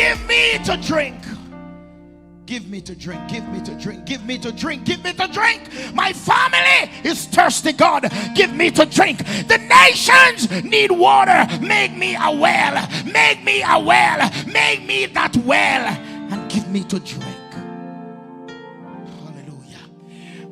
give me to drink. Give me to drink, give me to drink, give me to drink, give me to drink. My family is thirsty, God. Give me to drink. The nations need water. Make me a well. Make me a well. Make me that well. And give me to drink. Hallelujah.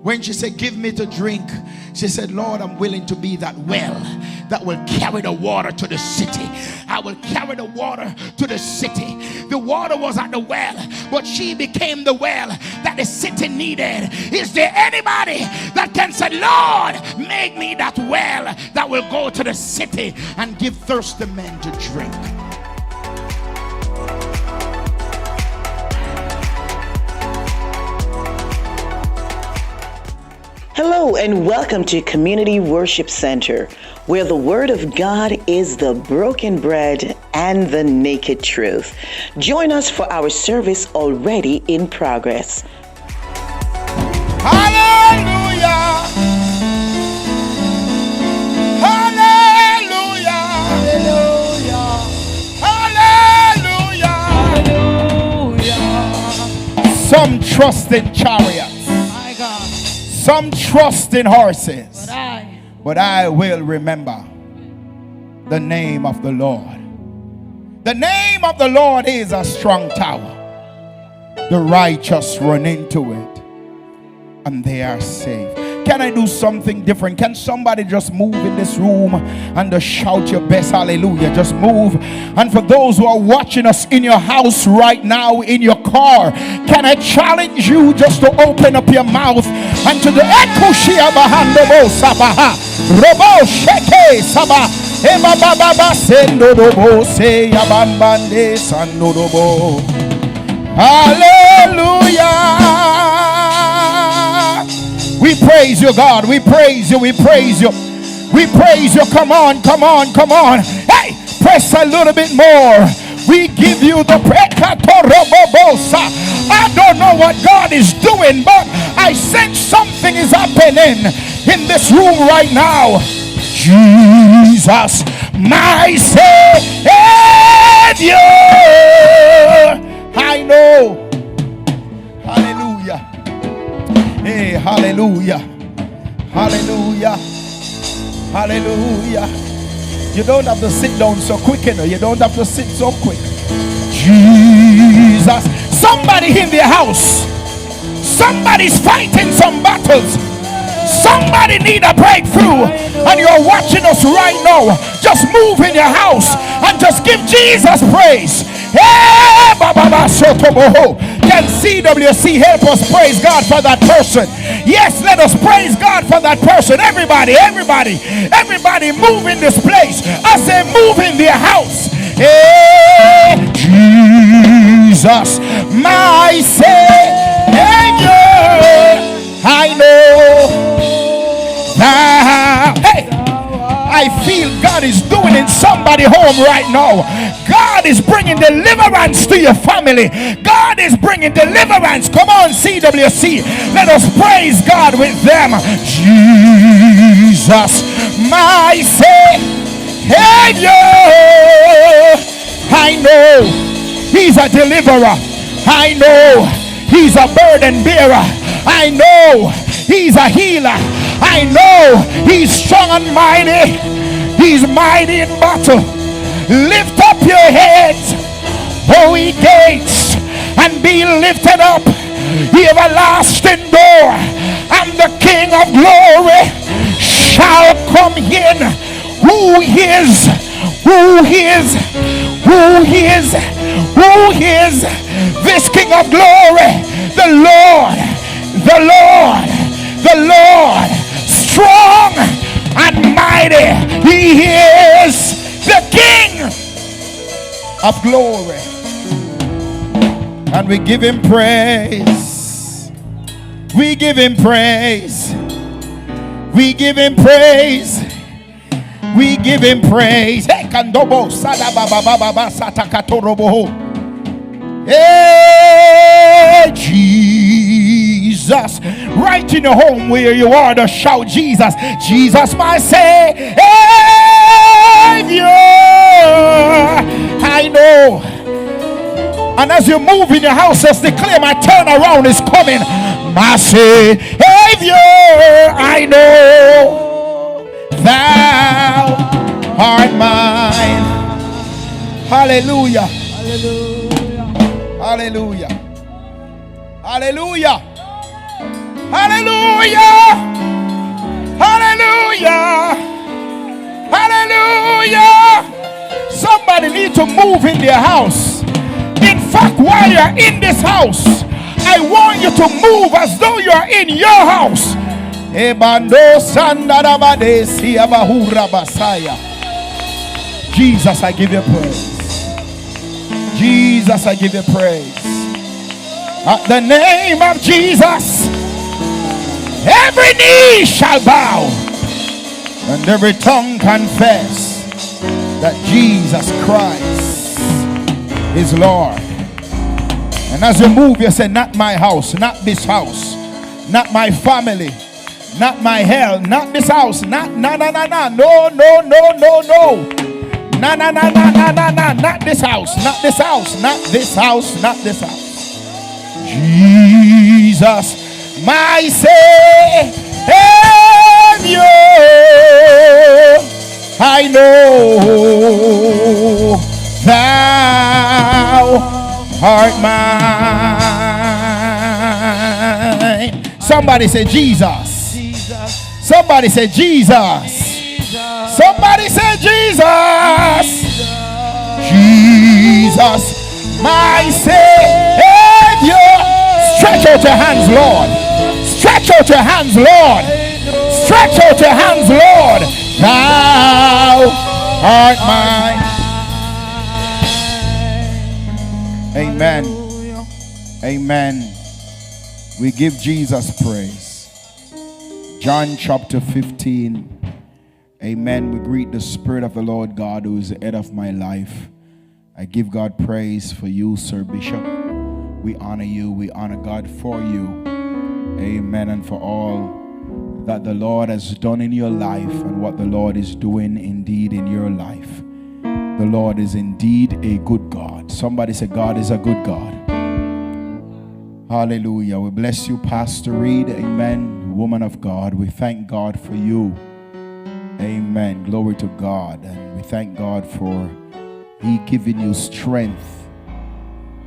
When she said, give me to drink, she said, Lord, I'm willing to be that well that will carry the water to the city. I will carry the water to the city. The water was at the well, but she became the well that the city needed. Is there anybody that can say, Lord, make me that well that will go to the city and give thirsty men to drink? Hello and welcome to Community Worship Center, where the Word of God is the broken bread and the naked truth. Join us for our service already in progress. Hallelujah! Hallelujah! Hallelujah! Hallelujah! Some trust in chariots. Some trust in horses, but I will remember the name of the Lord. The name of the Lord is a strong tower. The righteous run into it, and they are saved. Can I do something different? Can somebody just move in this room and just shout your best hallelujah? Just move. And for those who are watching us in your house right now, in your car, can I challenge you just to open up your mouth and to the Ekushia Bahando Sabaha Robo Sheke Saba Eba Baba Sendo Robo Se Yabambande Sando Robo. Hallelujah. We praise you, God. We praise you. We praise you. We praise you. Come on, come on, come on. Hey, press a little bit more. We give you the Prekatorobobosa. I don't know what God is doing, but I sense something is happening in this room right now. Jesus, my Savior. I know. Hallelujah. Hey, hallelujah. Hallelujah. Hallelujah. You don't have to sit down so quick, you know. You don't have to sit so quick. Jesus. Somebody in their house. Somebody's fighting some battles. Somebody need a breakthrough. And you're watching us right now. Just move in your house and just give Jesus praise. Hey, Baba Sotoboho. Can CWC help us praise God for that person? Yes, let us praise God for that person. Everybody move in this place. I say move in their house. Hey, Jesus, my Savior. I know that. Hey, I feel God is doing in somebody home right now. God is bringing deliverance to your family. God is bringing deliverance. Come on, CWC. Let us praise God with them. Jesus, my Savior. I know He's a deliverer. I know He's a burden bearer. I know He's a healer. I know He's strong and mighty. He's mighty in battle. Lift up your heads, O ye gates, and be lifted up, ye everlasting door, and the King of glory shall come in. Who is this King of glory? The Lord, strong and mighty. He is the King of glory. And we give Him praise. We give Him praise. We give Him praise. We give Him praise. Hey, kandobo sada baba baba satakatorobo. Hey, Jesus. Right in your home where you are, to shout Jesus. Jesus, my Savior. I know And as you move in your house, just declare, my turnaround is coming. My Savior, I know thou art mine. Hallelujah. Hallelujah. Hallelujah. Hallelujah. Hallelujah. Hallelujah. Somebody need to move in their house. In fact, while you're in this house, I want you to move as though you are in your house. Jesus, I give you praise. Jesus, I give you praise. At the name of Jesus, every knee shall bow and every tongue confess that Jesus Christ is Lord. And as you move, you say, not my house, not this house, not my family, not my hell, not this house, not no, no, not this house, not this house, not this house, not this house. Jesus, my Savior, I know thou art mine. Somebody say Jesus. Somebody say Jesus. Somebody say Jesus. Jesus, my Savior. Stretch out your hands, Lord. Stretch out your hands, Lord. Stretch out your hands, Lord. Thou art mine. Amen. Amen. We give Jesus praise. John chapter 15. Amen. We greet the Spirit of the Lord God, who is the head of my life. I give God praise for you, Sir Bishop. We honor you. We honor God for you. Amen. And for all that the Lord has done in your life and what the Lord is doing indeed in your life. The Lord is indeed a good God. Somebody say, God is a good God. Hallelujah. We bless you, Pastor Reid. Amen. Woman of God, we thank God for you. Amen. Glory to God. And we thank God for He giving you strength.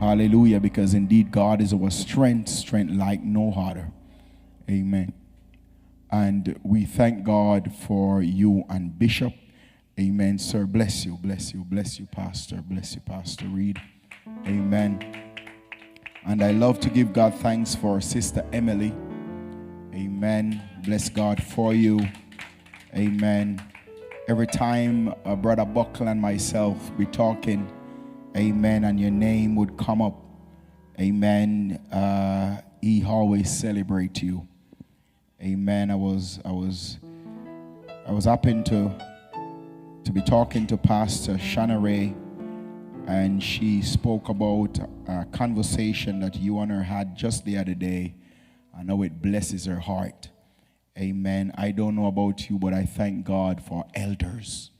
Hallelujah. Because indeed God is our strength, strength like no other. Amen. And we thank God for you and Bishop. Amen. Sir, bless you, bless you, bless you, Pastor. Bless you, Pastor Reid. Amen. And I love to give God thanks for Sister Emily. Amen. Bless God for you. Amen. Every time Brother Buckle and myself be talking, amen, and your name would come up, amen, he always celebrate you. Amen. I was happened to be talking to Pastor Shanna Ray, and she spoke about a conversation that you and her had just the other day. I know it blesses her heart. Amen. I don't know about you, but I thank God for elders.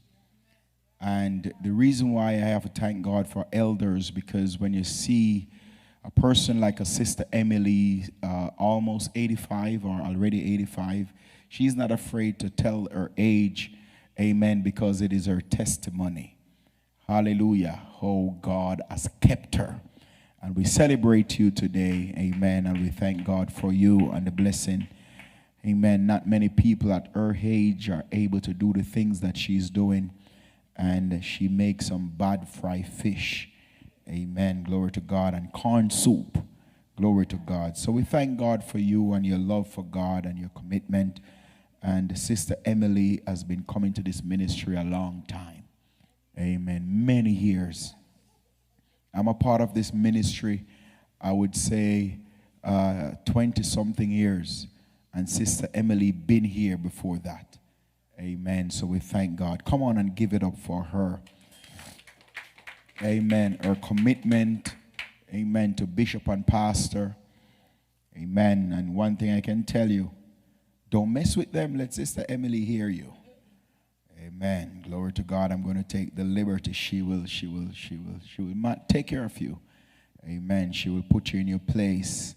And the reason why I have to thank God for elders, because when you see a person like a Sister Emily, almost 85 or already 85, she's not afraid to tell her age, amen, because it is her testimony. Hallelujah. Oh, God has kept her. And we celebrate you today, amen, and we thank God for you and the blessing. Amen. Not many people at her age are able to do the things that she's doing. And she makes some bad fried fish. Amen. Glory to God. And corn soup. Glory to God. So we thank God for you and your love for God and your commitment. And Sister Emily has been coming to this ministry a long time. Amen. Many years. I'm a part of this ministry, I would say, 20-something years. And Sister Emily been here before that. Amen. So we thank God. Come on and give it up for her. Amen. Her commitment. Amen. To Bishop and Pastor. Amen. And one thing I can tell you, don't mess with them. Let Sister Emily hear you. Amen. Glory to God. I'm going to take the liberty. She will take care of you. Amen. She will put you in your place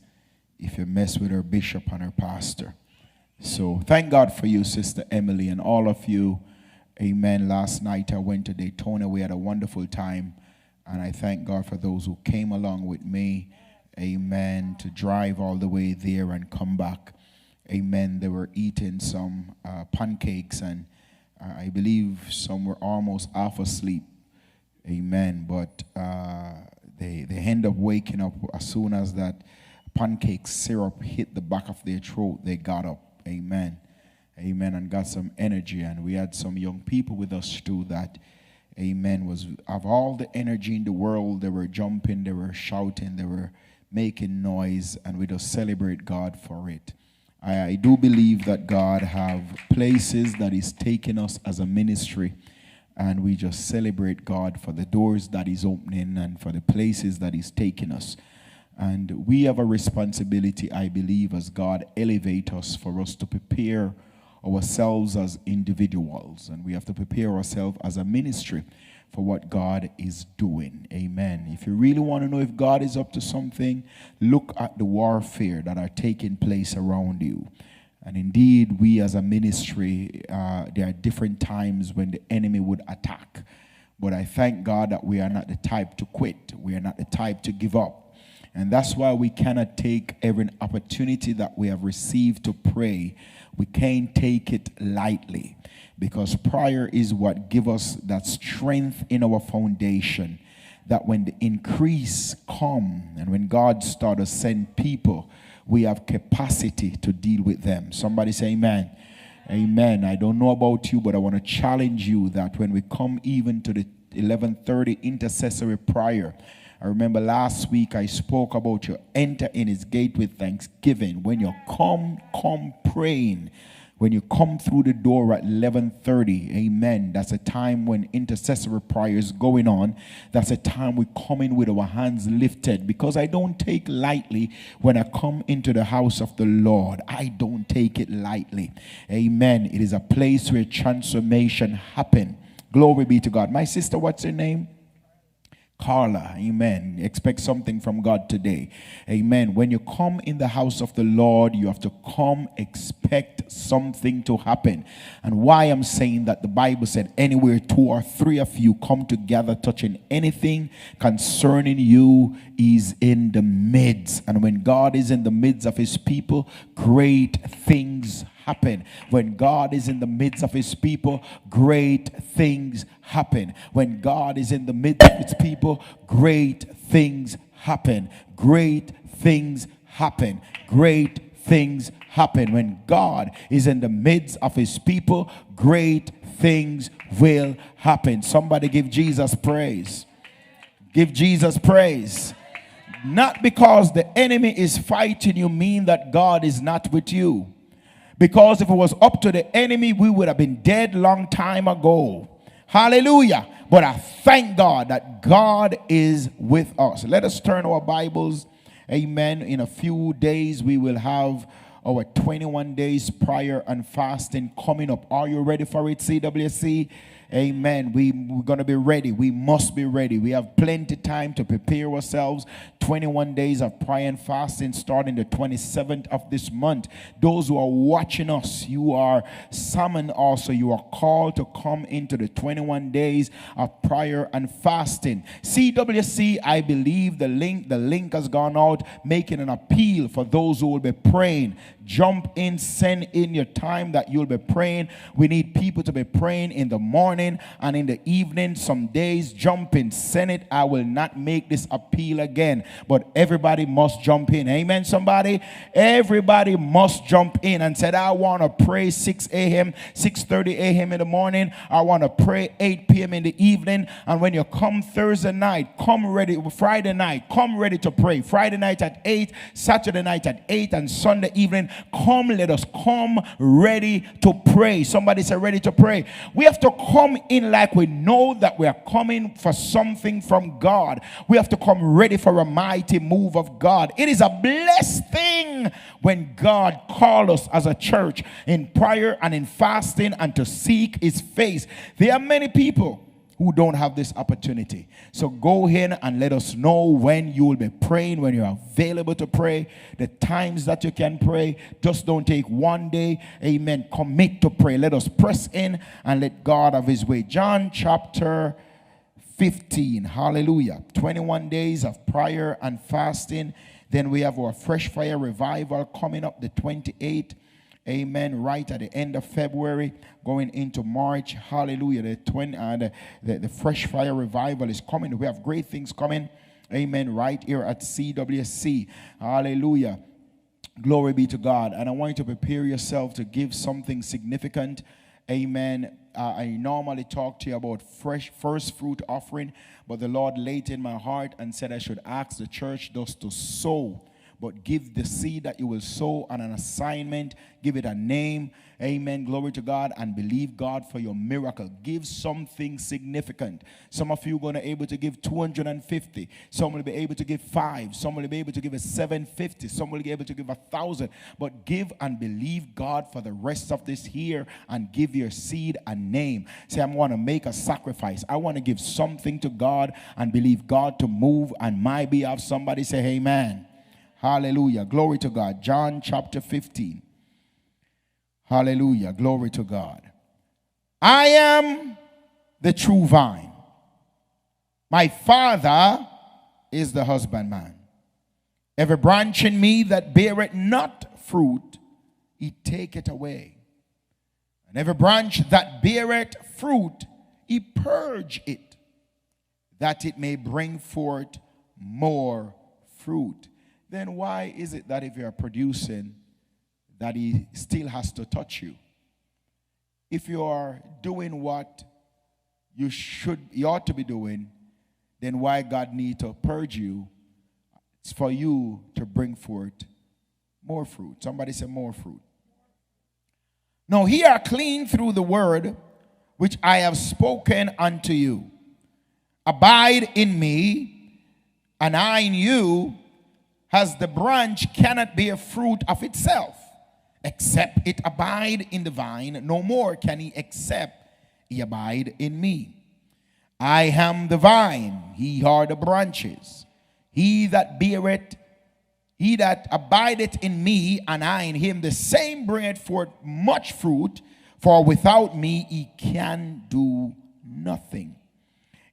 if you mess with her bishop and her pastor. So thank God for you, Sister Emily, and all of you. Amen. Last night I went to Daytona. We had a wonderful time. And I thank God for those who came along with me. Amen. To drive all the way there and come back. Amen. They were eating some pancakes, and I believe some were almost half asleep. Amen. But they end up waking up as soon as that pancake syrup hit the back of their throat. They got up. Amen. Amen. And got some energy. And we had some young people with us too that, amen, was of all the energy in the world. They were jumping, they were shouting, they were making noise, and we just celebrate God for it. I do believe that God have places that He's taking us as a ministry, and we just celebrate God for the doors that He's opening and for the places that He's taking us. And we have a responsibility, I believe, as God elevate us, for us to prepare ourselves as individuals, and we have to prepare ourselves as a ministry for what God is doing. Amen. If you really want to know if God is up to something, look at the warfare that are taking place around you. And indeed, we as a ministry, there are different times when the enemy would attack. But I thank God that we are not the type to quit. We are not the type to give up. And that's why we cannot take every opportunity that we have received to pray. We can't take it lightly, because prayer is what gives us that strength in our foundation, that when the increase come and when God starts to send people, we have capacity to deal with them. Somebody say amen. Amen. I don't know about you, but I want to challenge you that when we come even to the 11:30 intercessory prayer, I remember last week I spoke about you enter in His gate with thanksgiving. When you come praying. When you come through the door at 11:30, amen, that's a time when intercessory prayer is going on. That's a time we come in with our hands lifted, because I don't take lightly when I come into the house of the Lord. I don't take it lightly. Amen. It is a place where transformation happens. Glory be to God. My sister, what's her name? Carla, amen. Expect something from God today. Amen. When you come in the house of the Lord, you have to come expect something to happen. And why I'm saying that, the Bible said, anywhere 2 or 3 of you come together touching anything concerning you is in the midst. And when God is in the midst of His people, great things happen. When God is in the midst of His people, great things happen. When God is in the midst of His people, great things happen. Great things happen. Great things happen. When God is in the midst of His people, great things will happen. Somebody give Jesus praise. Give Jesus praise. Not because the enemy is fighting you mean that God is not with you. Because if it was up to the enemy, we would have been dead long time ago. Hallelujah. But I thank God that God is with us. Let us turn our Bibles. Amen. In a few days, we will have our 21 days prayer and fasting coming up. Are you ready for it, CWC? Amen. We're going to be ready. We must be ready. We have plenty of time to prepare ourselves. 21 days of prayer and fasting starting the 27th of this month. Those who are watching us, you are summoned also. You are called to come into the 21 days of prayer and fasting. CWC, I believe the link has gone out, making an appeal for those who will be praying. Jump in, send in your time that you'll be praying. We need people to be praying in the morning and in the evening. Some days jump in, send it. I will not make this appeal again, but everybody must jump in. Amen, somebody? Everybody must jump in and said, I want to pray 6 a.m., 6:30 a.m. in the morning. I want to pray 8 p.m. in the evening. And when you come Thursday night, come ready. Friday night, come ready to pray. Friday night at 8, Saturday night at 8, and Sunday evening, come, let us come ready to pray. Somebody say ready to pray. We have to come in like we know that we are coming for something from God. We have to come ready for a mighty move of God. It is a blessed thing when God calls us as a church in prayer and in fasting and to seek His face. There are many people who don't have this opportunity. So go ahead and let us know when you will be praying, when you're available to pray, the times that you can pray. Just don't take one day. Amen. Commit to pray. Let us press in and let God have his way. John chapter 15. Hallelujah. 21 days of prayer and fasting. Then we have our fresh fire revival coming up the 28th. Amen. Right at the end of February, going into March. Hallelujah. The fresh fire revival is coming. We have great things coming. Amen. Right here at CWC. Hallelujah. Glory be to God. And I want you to prepare yourself to give something significant. Amen. I normally talk to you about first fruit offering, but the Lord laid in my heart and said I should ask the church just to sow. But give the seed that you will sow on an assignment. Give it a name. Amen. Glory to God. And believe God for your miracle. Give something significant. Some of you are going to be able to give 250. Some will be able to give 5. Some will be able to give a 750. Some will be able to give 1,000. But give and believe God for the rest of this year. And give your seed a name. Say, I want to make a sacrifice. I want to give something to God and believe God to move on my behalf. Somebody say, amen. Hallelujah. Glory to God. John chapter 15. Hallelujah. Glory to God. I am the true vine. My Father is the husbandman. Every branch in me that beareth not fruit, he taketh away. And every branch that beareth fruit, he purge it, that it may bring forth more fruit. Then why is it that if you are producing, that he still has to touch you? If you are doing what you ought to be doing, then why God need to purge you? It's for you to bring forth more fruit. Somebody say more fruit. Now ye are clean through the word which I have spoken unto you. Abide in me, and I in you. As the branch cannot bear fruit of itself, except it abide in the vine, no more can he except he abide in me. I am the vine, ye are the branches. He that abideth in me, and I in him, the same bringeth forth much fruit, for without me he can do nothing.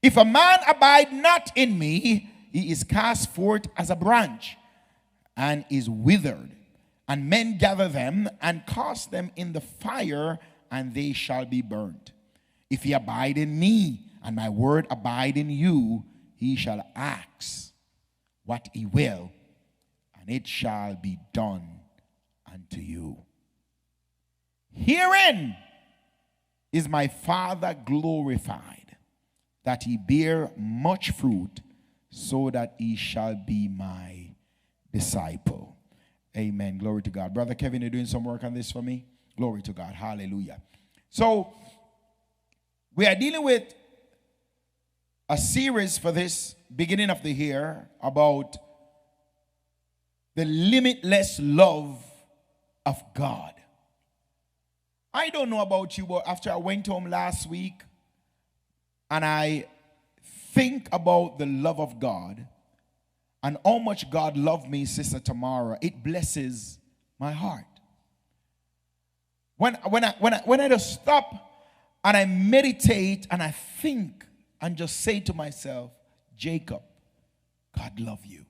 If a man abide not in me, he is cast forth as a branch, and is withered, and men gather them and cast them in the fire, and they shall be burnt. If ye abide in me, and my word abide in you, he shall ask what he will, and it shall be done unto you. Herein is my Father glorified, that he bear much fruit, so that he shall be my disciple. Amen. Glory to God. Brother Kevin, you're doing some work on this for me? Glory to God. Hallelujah. So, we are dealing with a series for this beginning of the year about the limitless love of God. I don't know about you, but after I went home last week and I think about the love of God, and how much God loved me, Sister Tamara, it blesses my heart. When I just stop and I meditate and I think and just say to myself, Jacob, God love you.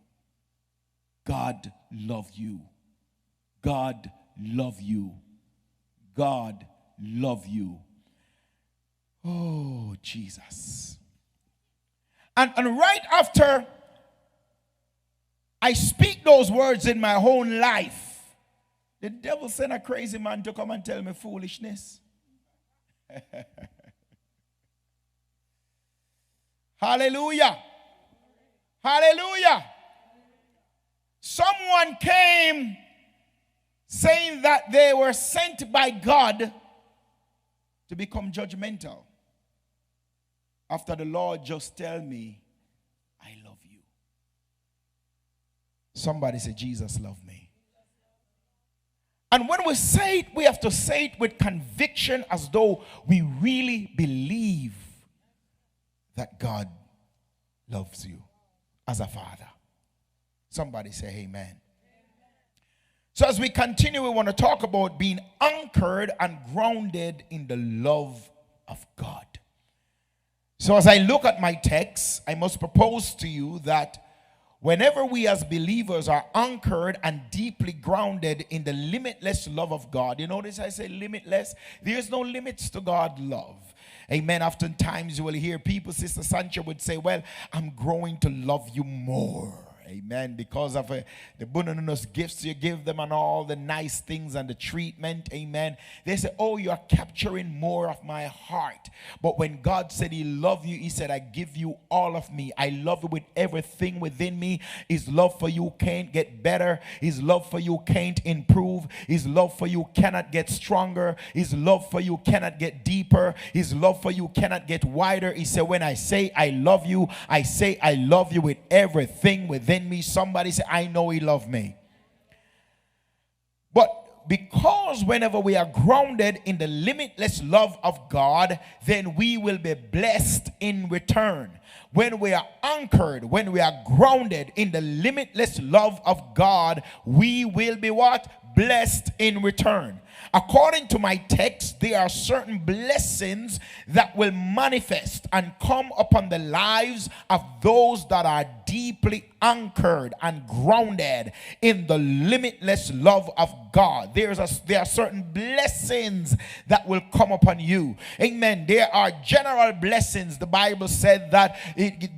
God love you. God love you. God love you. Oh, Jesus. And right after I speak those words in my own life, the devil sent a crazy man to come and tell me foolishness. Hallelujah. Hallelujah. Someone came saying that they were sent by God to become judgmental, after the Lord just tell me, I love you. Somebody say, Jesus love me. And when we say it, we have to say it with conviction, as though we really believe that God loves you as a father. Somebody say amen. So as we continue, we want to talk about being anchored and grounded in the love of God. So as I look at my text, I must propose to you that whenever we as believers are anchored and deeply grounded in the limitless love of God, you notice I say limitless, there's no limits to God's love. Amen. Oftentimes you will hear people, Sister Sancha would say, well, I'm growing to love you more. Amen. Because of the bonus gifts you give them and all the nice things and the treatment. Amen. They say, oh, you are capturing more of my heart. But when God said he loved you, he said, I give you all of me. I love you with everything within me. His love for you can't get better. His love for you can't improve. His love for you cannot get stronger. His love for you cannot get deeper. His love for you cannot get wider. He said, when I say I love you, I say I love you with everything within me. Somebody say, I know he loved me. But because whenever we are grounded in the limitless love of God, then we will be blessed in return. When we are anchored, when we are grounded in the limitless love of God, we will be what? Blessed in return. According to my text, there are certain blessings that will manifest and come upon the lives of those that are deeply anchored and grounded in the limitless love of God. There are certain blessings that will come upon you. Amen. There are general blessings. The Bible said that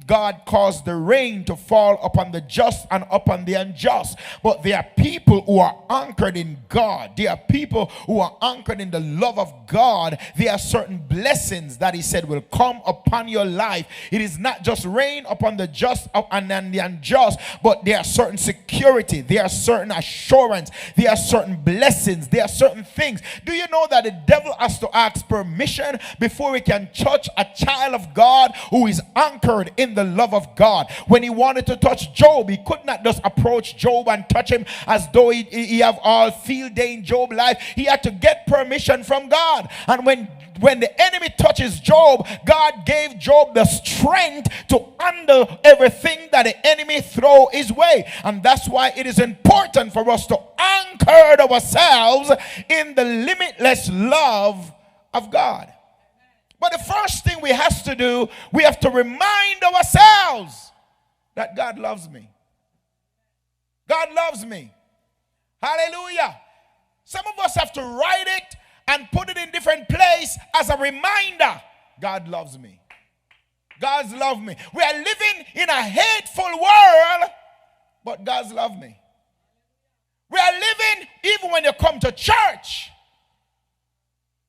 God caused the rain to fall upon the just and upon the unjust. But there are people who are anchored in God. There are people who are anchored in the love of God. There are certain blessings that he said will come upon your life. It is not just rain upon the just and the unjust, but there are certain security, there are certain assurance, there are certain blessings, there are certain things. Do you know that the devil has to ask permission before he can touch a child of God who is anchored in the love of God? When he wanted to touch Job, he could not just approach Job and touch him as though he have all field day in Job's life. He had to get permission from God. And when the enemy touches Job, God gave Job the strength to handle everything that the enemy throw his way. And that's why it is important for us to anchor ourselves in the limitless love of God. But the first thing we have to do, we have to remind ourselves that God loves me. God loves me. Hallelujah. Some of us have to write it and put it in different place as a reminder. God loves me. God's love me. We are living in a hateful world, but God's love me. We are living, even when you come to church,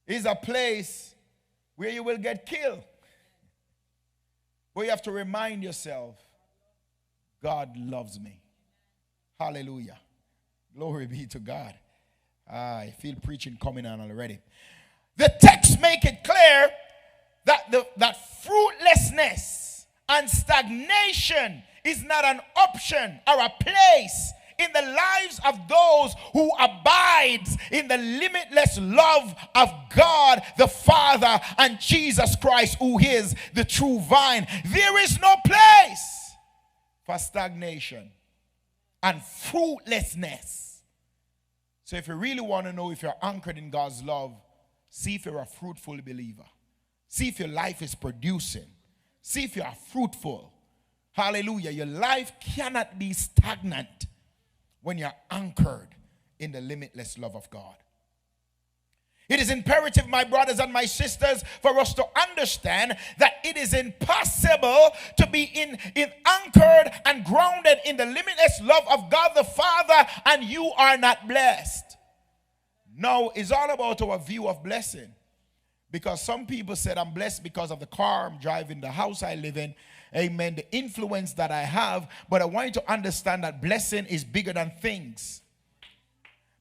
is a place where you will get killed. But you have to remind yourself, God loves me. Hallelujah. Glory be to God. I feel preaching coming on already. The text make it clear that fruitlessness and stagnation is not an option or a place in the lives of those who abides in the limitless love of God the Father and Jesus Christ, who is the true vine. There is no place for stagnation and fruitlessness. So if you really want to know if you're anchored in God's love, see if you're a fruitful believer. See if your life is producing. See if you are fruitful. Hallelujah. Your life cannot be stagnant when you're anchored in the limitless love of God. It is imperative, my brothers and my sisters, for us to understand that it is impossible to be in anchored and grounded in the limitless love of God the Father and you are not blessed. No, it's all about our view of blessing. Because some people said, I'm blessed because of the car I'm driving, the house I live in, amen, the influence that I have. But I want you to understand that blessing is bigger than things.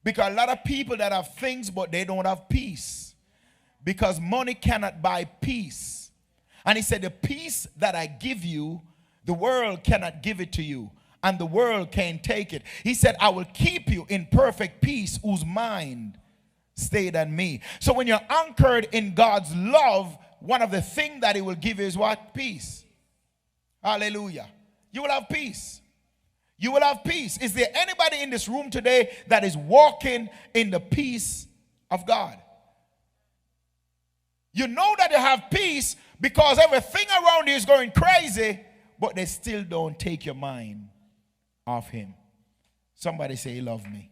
Because a lot of people that have things, but they don't have peace. Because money cannot buy peace. And he said, the peace that I give you, the world cannot give it to you. And the world can't take it. He said, I will keep you in perfect peace whose mind stayed on me. So when you're anchored in God's love, one of the things that he will give you is what? Peace. Hallelujah. You will have peace. You will have peace. Is there anybody in this room today that is walking in the peace of God? You know that you have peace because everything around you is going crazy, but they still don't take your mind off him. Somebody say, he loves me.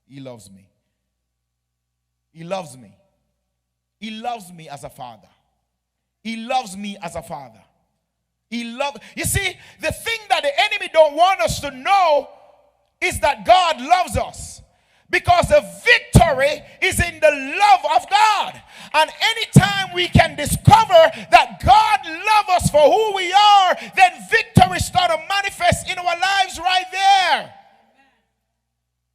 He loves me. He loves me. He loves me as a father. He loves me as a father. You see, the thing that the enemy don't want us to know is that God loves us. Because the victory is in the love of God. And anytime we can discover that God loves us for who we are, then victory starts to manifest in our lives right there.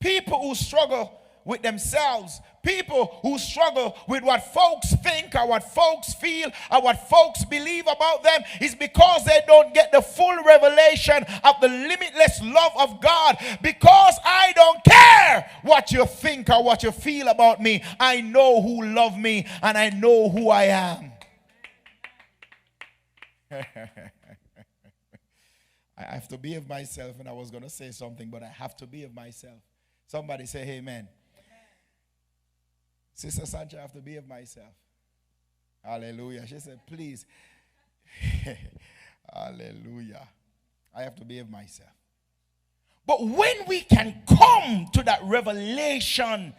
People who struggle with themselves, people who struggle with what folks think or what folks feel or what folks believe about them, is because they don't get the full revelation of the limitless love of God. Because I don't care what you think or what you feel about me, I know who loves me and I know who I am. I have to behave myself, and I was going to say something, but I have to behave myself. Somebody say amen. Sister Sancha, I have to behave myself. Hallelujah. She said, please. Hallelujah. I have to behave myself. But when we can come to that revelation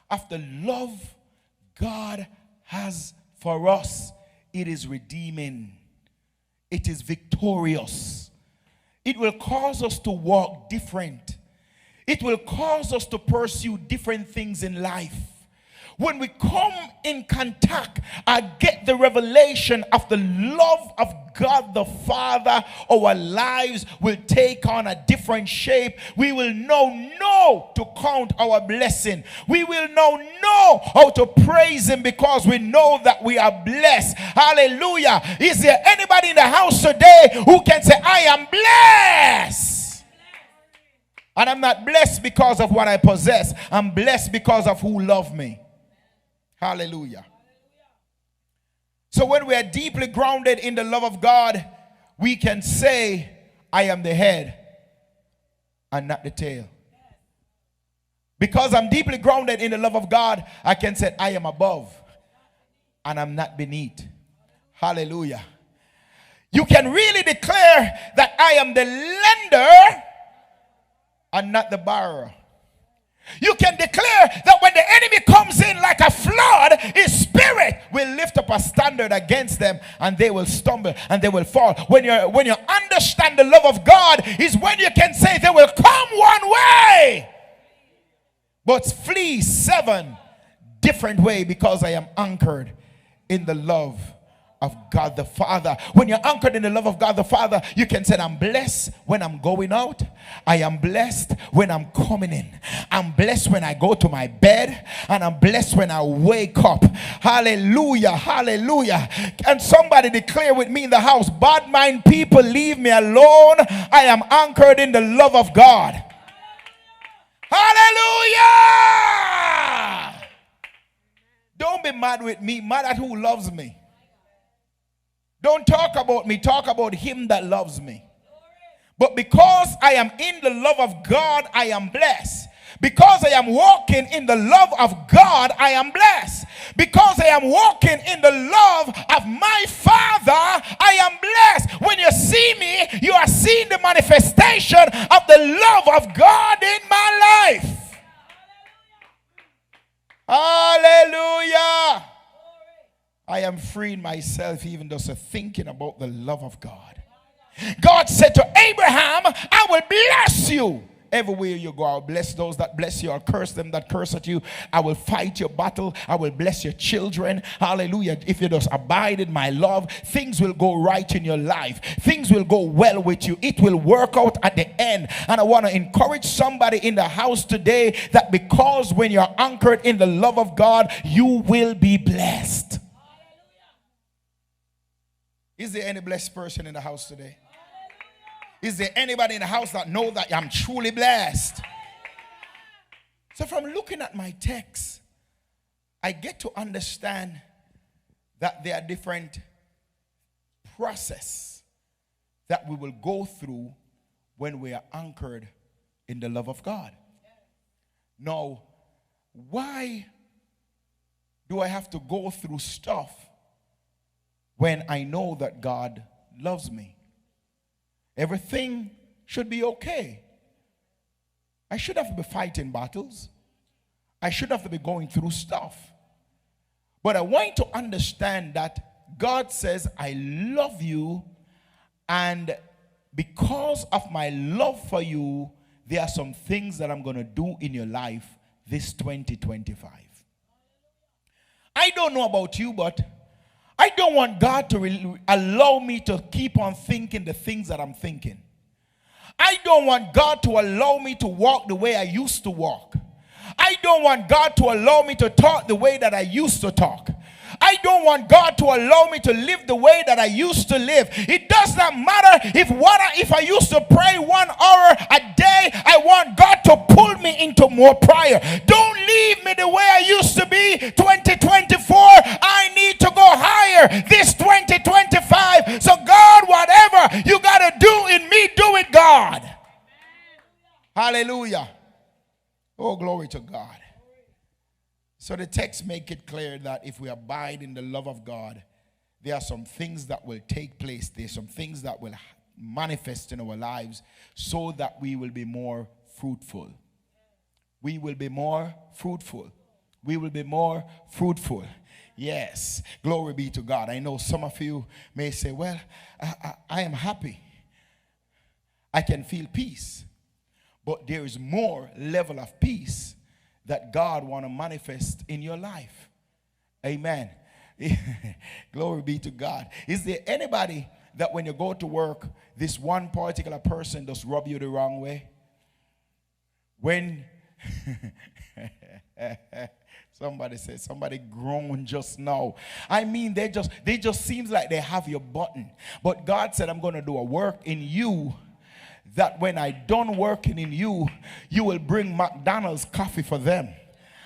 of the love God has for us, it is redeeming. It is victorious. It will cause us to walk different. It will cause us to pursue different things in life. When we come in contact and get the revelation of the love of God the Father, our lives will take on a different shape. We will know to count our blessing. We will know how to praise him because we know that we are blessed. Hallelujah. Is there anybody in the house today who can say, I am blessed? And I'm not blessed because of what I possess. I'm blessed because of who loves me. Hallelujah. So when we are deeply grounded in the love of God, we can say, I am the head and not the tail. Because I'm deeply grounded in the love of God, I can say, I am above and I'm not beneath. Hallelujah. You can really declare that I am the lender and not the borrower. You can declare that when the enemy comes in like a flood, his spirit will lift up a standard against them and they will stumble and they will fall. When you understand the love of God is when you can say they will come one way but flee 7 different ways because I am anchored in the love of God the Father. When you're anchored in the love of God the Father, you can say, I'm blessed when I'm going out. I am blessed when I'm coming in. I'm blessed when I go to my bed. And I'm blessed when I wake up. Hallelujah, hallelujah. And somebody declare with me in the house, bad mind people, leave me alone. I am anchored in the love of God. Hallelujah. Don't be mad with me. Mad at who loves me. Don't talk about me, talk about him that loves me. But because I am in the love of God, I am blessed. Because I am walking in the love of God, I am blessed. Because I am walking in the love of my Father, I am blessed. When you see me, you are seeing the manifestation of the love of God in my life. Hallelujah. I am freeing myself even just thinking about the love of God. God said to Abraham, I will bless you. Everywhere you go, I'll bless those that bless you. I'll curse them that curse at you. I will fight your battle. I will bless your children. Hallelujah. If you just abide in my love, things will go right in your life. Things will go well with you. It will work out at the end. And I want to encourage somebody in the house today that because when you're anchored in the love of God, you will be blessed. Is there any blessed person in the house today? Is there anybody in the house that know that I'm truly blessed? So from looking at my text, I get to understand that there are different process that we will go through when we are anchored in the love of God. Now, why do I have to go through stuff when I know that God loves me? Everything should be okay. I should have to be fighting battles. I should have to be going through stuff. But I want to understand that God says, I love you, and because of my love for you, there are some things that I'm going to do in your life this 2025. I don't know about you, but I don't want God to allow me to keep on thinking the things that I'm thinking. I don't want God to allow me to walk the way I used to walk. I don't want God to allow me to talk the way that I used to talk. I don't want God to allow me to live the way that I used to live. It does not matter if I used to pray 1 hour a day. I want God to pull me into more prayer. Don't leave me the way I used to be 2024. I need to go higher this 2025. So God, whatever you got to do in me, do it, God. Hallelujah. Oh, glory to God. So the text make it clear that if we abide in the love of God, there are some things that will take place. There's some things that will manifest in our lives so that we will be more fruitful. We will be more fruitful. We will be more fruitful. Yes. Glory be to God. I know some of you may say, well, I am happy. I can feel peace. But there is more level of peace that God want to manifest in your life. Amen. Glory be to God. Is there anybody that when you go to work, this one particular person just rub you the wrong way? When somebody said, somebody groaned just now. I mean, they just seems like they have your button. But God said, I'm going to do a work in you that when I done working in you, you will bring McDonald's coffee for them.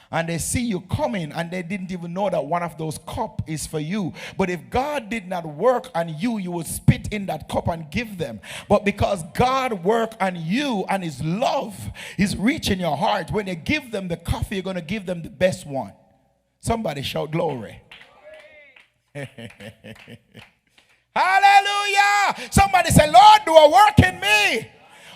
And they see you coming and they didn't even know that one of those cups is for you. But if God did not work on you, you would spit in that cup and give them. But because God worked on you and his love is reaching your heart, when you give them the coffee, you're going to give them the best one. Somebody shout glory. Hallelujah. Somebody say, Lord, do a work in me.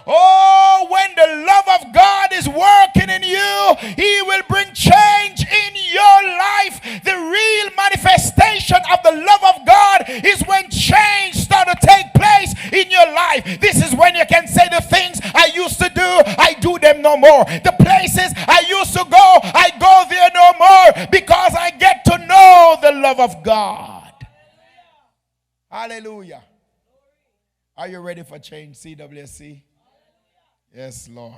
Oh, when the love of God is working in you, he will bring change in your life. The real manifestation of the love of God is when change starts to take place in your life. This is when you can say the things I used to do, I do them no more. The places I used to go, I go there no more, because I get to know the love of God. Hallelujah. Are you ready for change, CWC? Yes, Lord.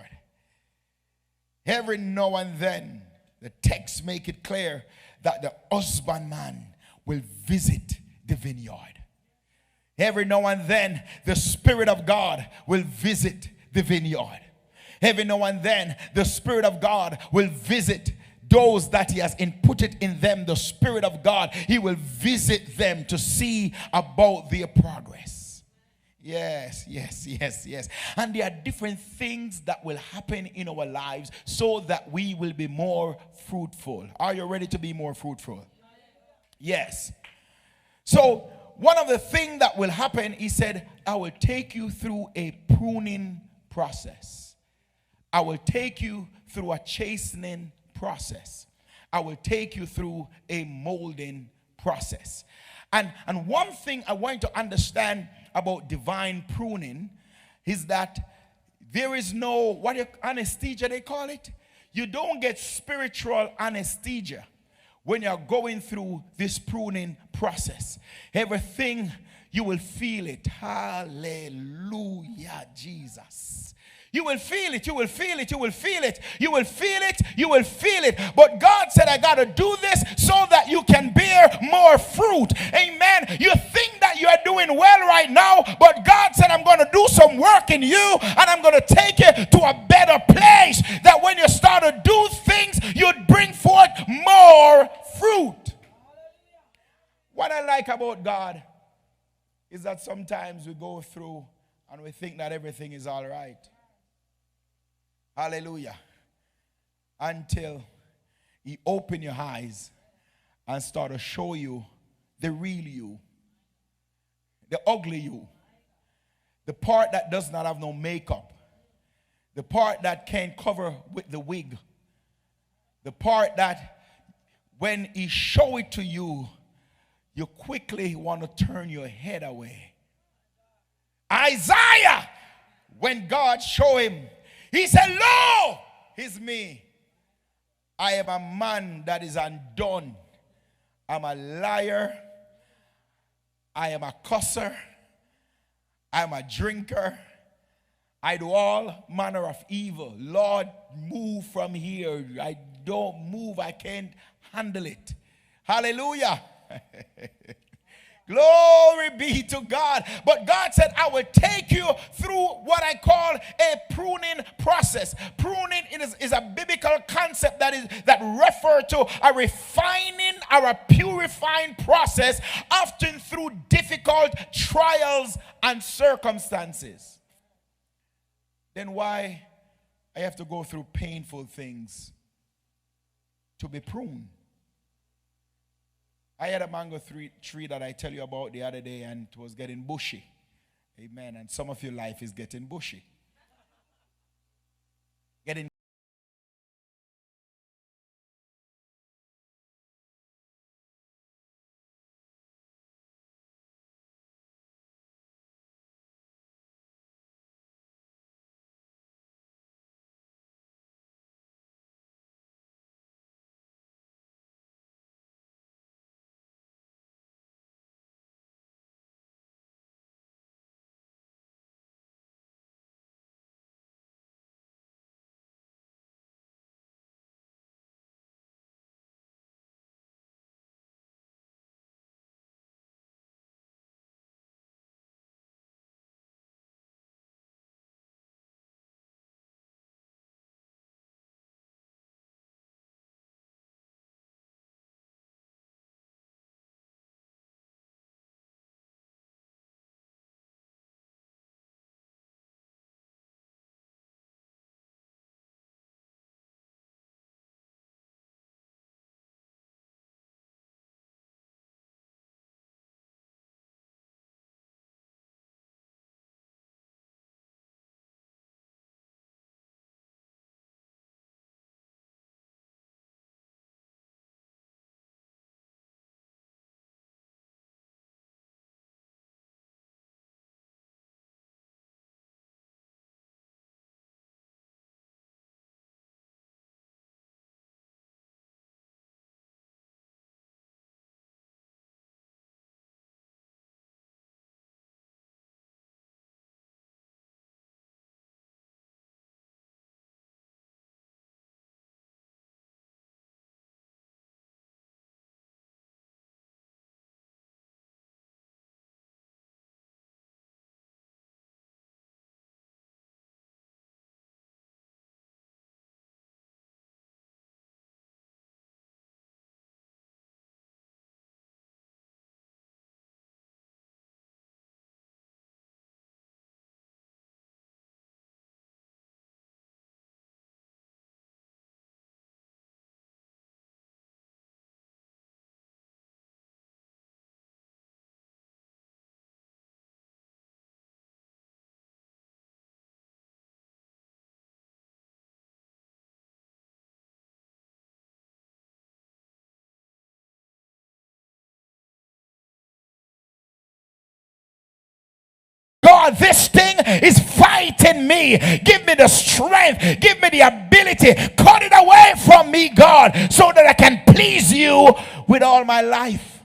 Every now and then, the text make it clear that the husbandman will visit the vineyard. Every now and then, the Spirit of God will visit the vineyard. Every now and then, the Spirit of God will visit those that he has inputted in them. The Spirit of God, he will visit them to see about their progress. Yes. And there are different things that will happen in our lives so that we will be more fruitful. Are you ready to be more fruitful? Yes. So one of the things that will happen, he said, I will take you through a pruning process. I will take you through a chastening process. I will take you through a molding process. And one thing I want to understand about divine pruning is that there is no, anesthesia they call it? You don't get spiritual anesthesia when you're going through this pruning process. Everything, you will feel it. Hallelujah, Jesus. You will feel it, you will feel it, you will feel it, you will feel it, you will feel it. But God said, I got to do this so that you can bear more fruit. Amen. You think that you are doing well right now, but God said, I'm going to do some work in you and I'm going to take you to a better place, that when you start to do things, you'd bring forth more fruit. What I like about God is that sometimes we go through and we think that everything is all right. Hallelujah. Until he open your eyes and start to show you the real you, the ugly you, the part that does not have no makeup, the part that can't cover with the wig, the part that when he show it to you, you quickly want to turn your head away. Isaiah, when God showed him, he said, "Lo, it's me. I am a man that is undone. I'm a liar. I am a cusser. I'm a drinker. I do all manner of evil. Lord, move from here. I don't move. I can't handle it." Hallelujah. Glory be to God. But God said, I will take you through what I call a pruning process. Pruning is a biblical concept that refers to a refining or a purifying process, often through difficult trials and circumstances. Then why I have to go through painful things to be pruned? I had a mango tree that I tell you about the other day, and it was getting bushy. Amen. And some of your life is getting bushy. Getting God, this thing is fighting me. Give me the strength. Give me the ability. Cut it away from me, God, so that I can please you with all my life.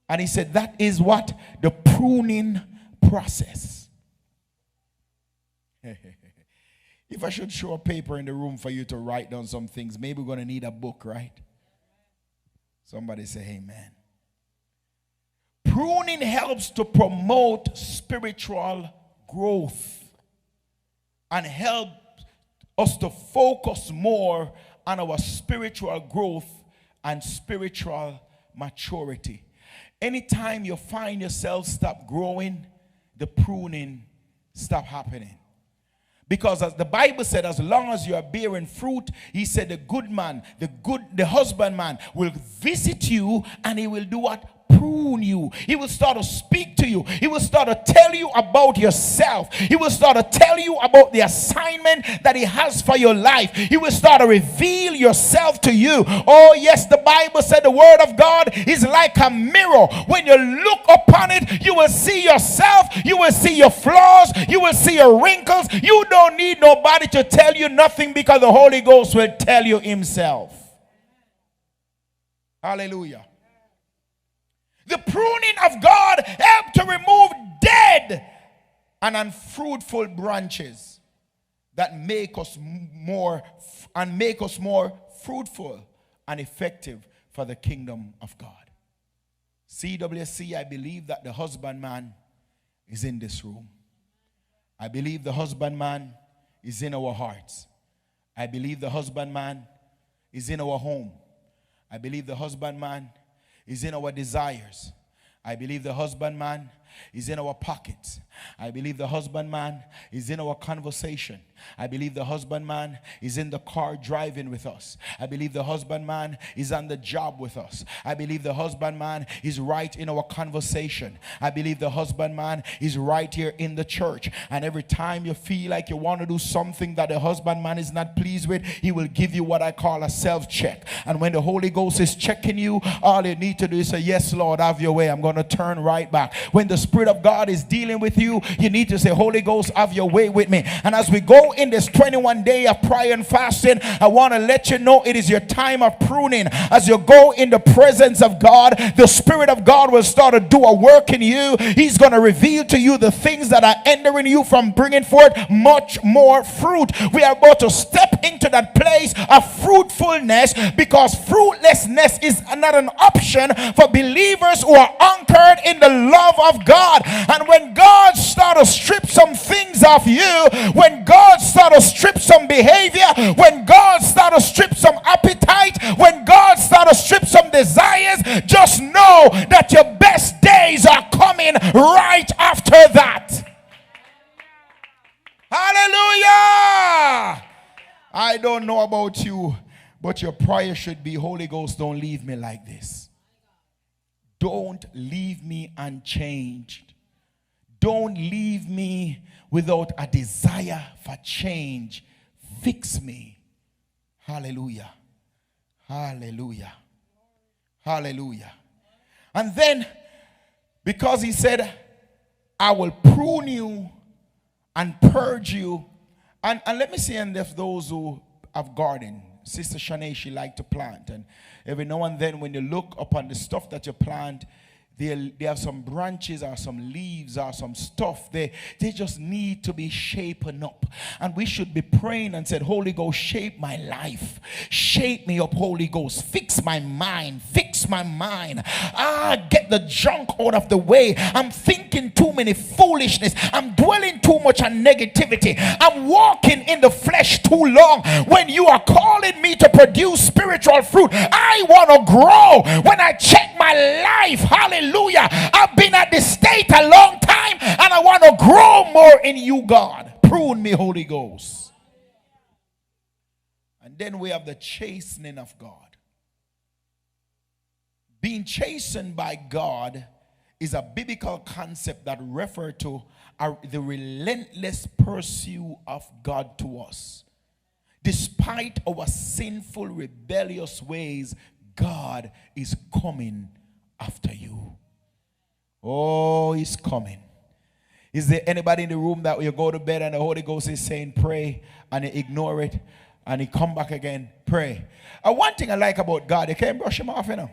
And he said, that is what? The pruning process. If I should show a paper in the room for you to write down some things, maybe we're going to need a book, right? Somebody say amen. Pruning helps to promote spiritual growth and help us to focus more on our spiritual growth and spiritual maturity. Anytime you find yourself stop growing, the pruning stop happening. Because as the Bible said, as long as you are bearing fruit, he said the good man, the husbandman will visit you, and he will do what? Prune you. He will start to speak to you. He will start to tell you about yourself. He will start to tell you about the assignment that he has for your life. He will start to reveal yourself to you. Oh yes, the Bible said the word of God is like a mirror. When you look upon it, you will see yourself. You will see your flaws. You will see your wrinkles. You don't need nobody to tell you nothing, because the Holy Ghost will tell you himself. Hallelujah. The pruning of God helps to remove dead and unfruitful branches that make us more fruitful and effective for the kingdom of God. CWC, I believe that the husbandman is in this room. I believe the husbandman is in our hearts. I believe the husbandman is in our home. I believe the husbandman is in our desires. I believe the husbandman is in our pockets. I believe the husbandman is in our conversation. I believe the husbandman is in the car driving with us. I believe the husbandman is on the job with us. I believe the husbandman is right in our conversation. I believe the husbandman is right here in the church. And every time you feel like you want to do something that the husbandman is not pleased with, he will give you what I call a self-check. And when the Holy Ghost is checking you, all you need to do is say, yes, Lord, have your way. I'm going to turn right back. When the Spirit of God is dealing with you, you need to say, Holy Ghost, have your way with me. And as we go in this 21 day of prayer and fasting, I want to let you know it is your time of pruning. As you go in the presence of God, the Spirit of God will start to do a work in you. He's going to reveal to you the things that are hindering you from bringing forth much more fruit. We are about to step into that place of fruitfulness, because fruitlessness is not an option for believers who are anchored in the love of God. And when God starts to strip some things off you, when God starts to strip some behavior, when God starts to strip some appetite, when God starts to strip some desires, just know that your best days are coming right after that. Hallelujah! I don't know about you, but your prayer should be, Holy Ghost, don't leave me like this. Don't leave me unchanged. Don't leave me without a desire for change. Fix me. Hallelujah. Hallelujah. Hallelujah. And then, because he said, I will prune you and purge you. And let me see, and if those who have garden, Sister Shanae, she liked to plant. And every now and then when you look upon the stuff that you plant, they have some branches or some leaves or some stuff. They just need to be shapen up. And we should be praying and said, Holy Ghost, shape my life. Shape me up, Holy Ghost. Fix my mind. Fix my mind. Get the junk out of the way. I'm thinking too many foolishness. I'm dwelling too much on negativity. I'm walking in the flesh too long. When you are calling me to produce spiritual fruit, I want to grow. When I check my life, hallelujah, I've been at this state a long time, and I want to grow more in you, God. Prune me, Holy Ghost. And then we have the chastening of God. Being chastened by God is a biblical concept that refers to the relentless pursuit of God to us. Despite our sinful, rebellious ways, God is coming after you. Oh, he's coming. Is there anybody in the room that you go to bed and the Holy Ghost is saying pray, and you ignore it and he come back again? Pray. And one thing I like about God, you can't brush him off, you know.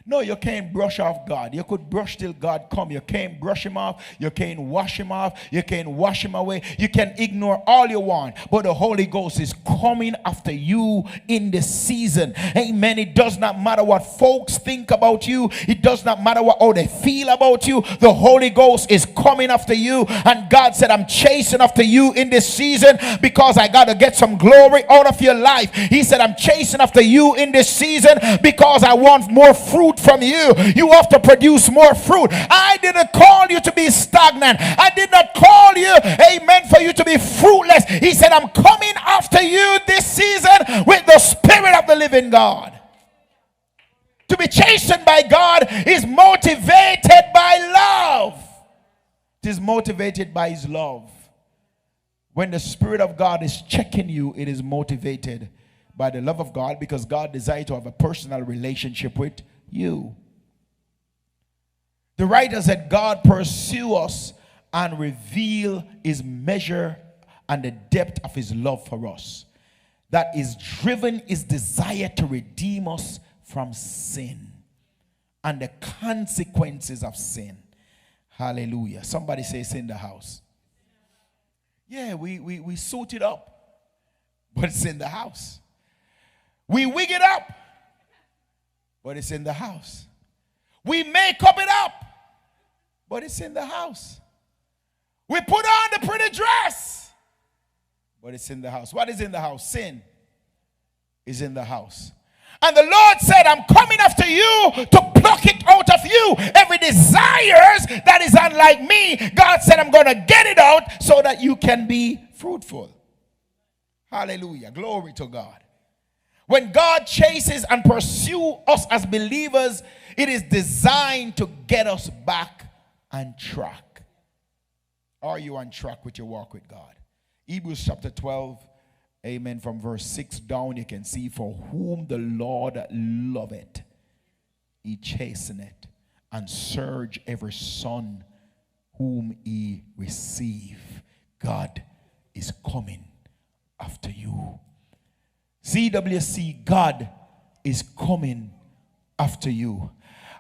No, you can't brush off God. You could brush till God come. You can't brush him off. You can't wash him off. You can't wash him away. You can ignore all you want. But the Holy Ghost is coming after you in this season. Amen. It does not matter what folks think about you. It does not matter how they feel about you. The Holy Ghost is coming after you. And God said, I'm chasing after you in this season because I got to get some glory out of your life. He said, I'm chasing after you in this season because I want more fruit fruit from you. You have to produce more fruit. I didn't call you to be stagnant. I did not call you, amen, for you to be fruitless. He said, I'm coming after you this season with the Spirit of the living God. To be chastened by God is motivated by love. It is motivated by his love. When the Spirit of God is checking you, it is motivated by the love of God, because God desires to have a personal relationship with you. The writer said, God pursue us and reveal his measure and the depth of his love for us. That is driven his desire to redeem us from sin and the consequences of sin. Hallelujah. Somebody say it's in the house. Yeah, we suit it up, but it's in the house. We wig it up, but it's in the house. We make up it up, but it's in the house. We put on the pretty dress, but it's in the house. What is in the house? Sin is in the house. And the Lord said, I'm coming after you to pluck it out of you. Every desires that is unlike me, God said, I'm going to get it out so that you can be fruitful. Hallelujah. Glory to God. When God chases and pursues us as believers, it is designed to get us back on track. Are you on track with your walk with God? Hebrews chapter 12. Amen. From verse 6 down, you can see, for whom the Lord loveth, he chasteneth, and surge every son whom he receive. God is coming after you. CWC, God is coming after you.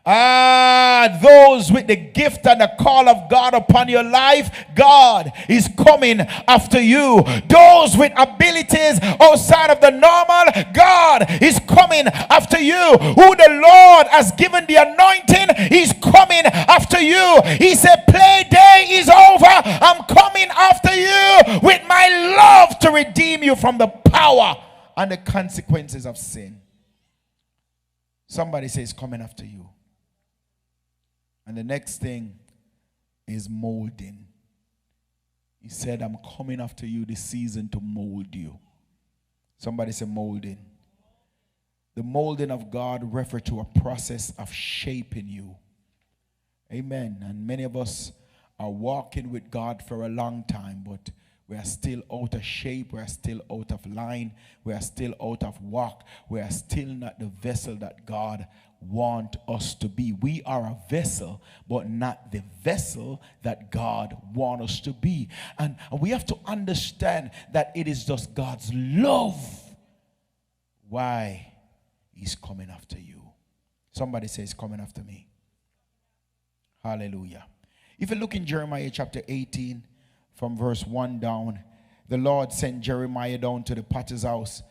Those with the gift and the call of God upon your life, God is coming after you. Those with abilities outside of the normal, God is coming after you. Who the Lord has given the anointing, he's coming after you. He said, play day is over. I'm coming after you with my love to redeem you from the power and the consequences of sin. Somebody says, coming after you. And the next thing is molding. He said, I'm coming after you this season to mold you. Somebody say molding. The molding of God refers to a process of shaping you. Amen. And many of us are walking with God for a long time, but we are still out of shape. We are still out of line. We are still out of walk. We are still not the vessel that God wants us to be. We are a vessel, but not the vessel that God wants us to be. And we have to understand that it is just God's love why he's coming after you. Somebody says, coming after me. Hallelujah. If you look in Jeremiah chapter 18, from verse 1 down, the Lord sent Jeremiah down to the potter's house,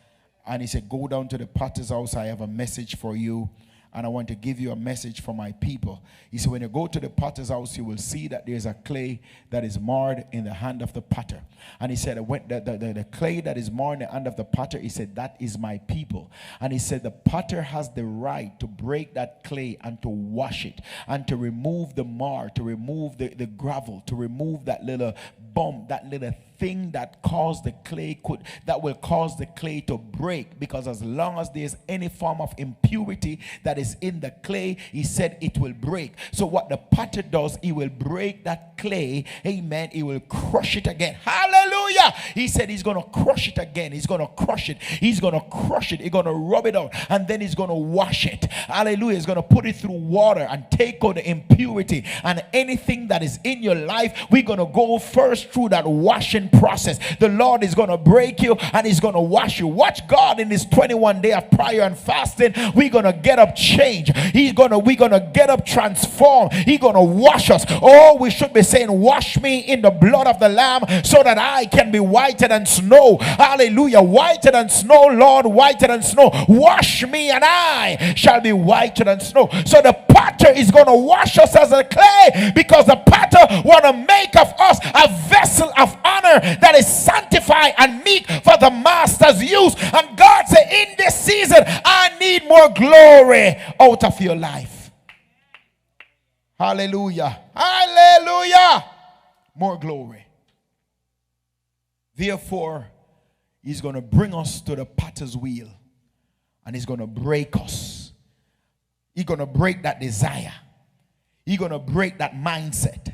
and he said, go down to the potter's house. I have a message for you, and I want to give you a message for my people. He said, when you go to the potter's house, you will see that there's a clay that is marred in the hand of the potter. And he said, the clay that is marred in the hand of the potter, he said, that is my people. And he said, the potter has the right to break that clay and to wash it and to remove the mar, to remove the gravel, to remove that little bump, that little thing that will cause the clay to break, because as long as there's any form of impurity that is in the clay, he said it will break. So what the potter does, he will break that clay, amen, he will crush it again. Hallelujah. He said he's going to crush it again. He's going to crush it. He's going to crush it. He's going to rub it out, and then he's going to wash it. Hallelujah. He's going to put it through water and take out the impurity and anything that is in your life. We're going to go first through that washing process. The Lord is going to break you and he's going to wash you. Watch God in this 21 day of prayer and fasting. We're going to get up changed. We're going to get up transformed. He's going to wash us. Oh, we should be saying, wash me in the blood of the Lamb so that I can be whiter than snow. Hallelujah. Whiter than snow, Lord, whiter than snow. Wash me and I shall be whiter than snow. So the potter is going to wash us as a clay, because the potter want to make of us a vessel of honor that is sanctified and meet for the master's use. And God say, in this season, I need more glory out of your life. Hallelujah. Hallelujah. More glory. Therefore, he's going to bring us to the potter's wheel. And he's going to break us. He's going to break that desire. He's going to break that mindset.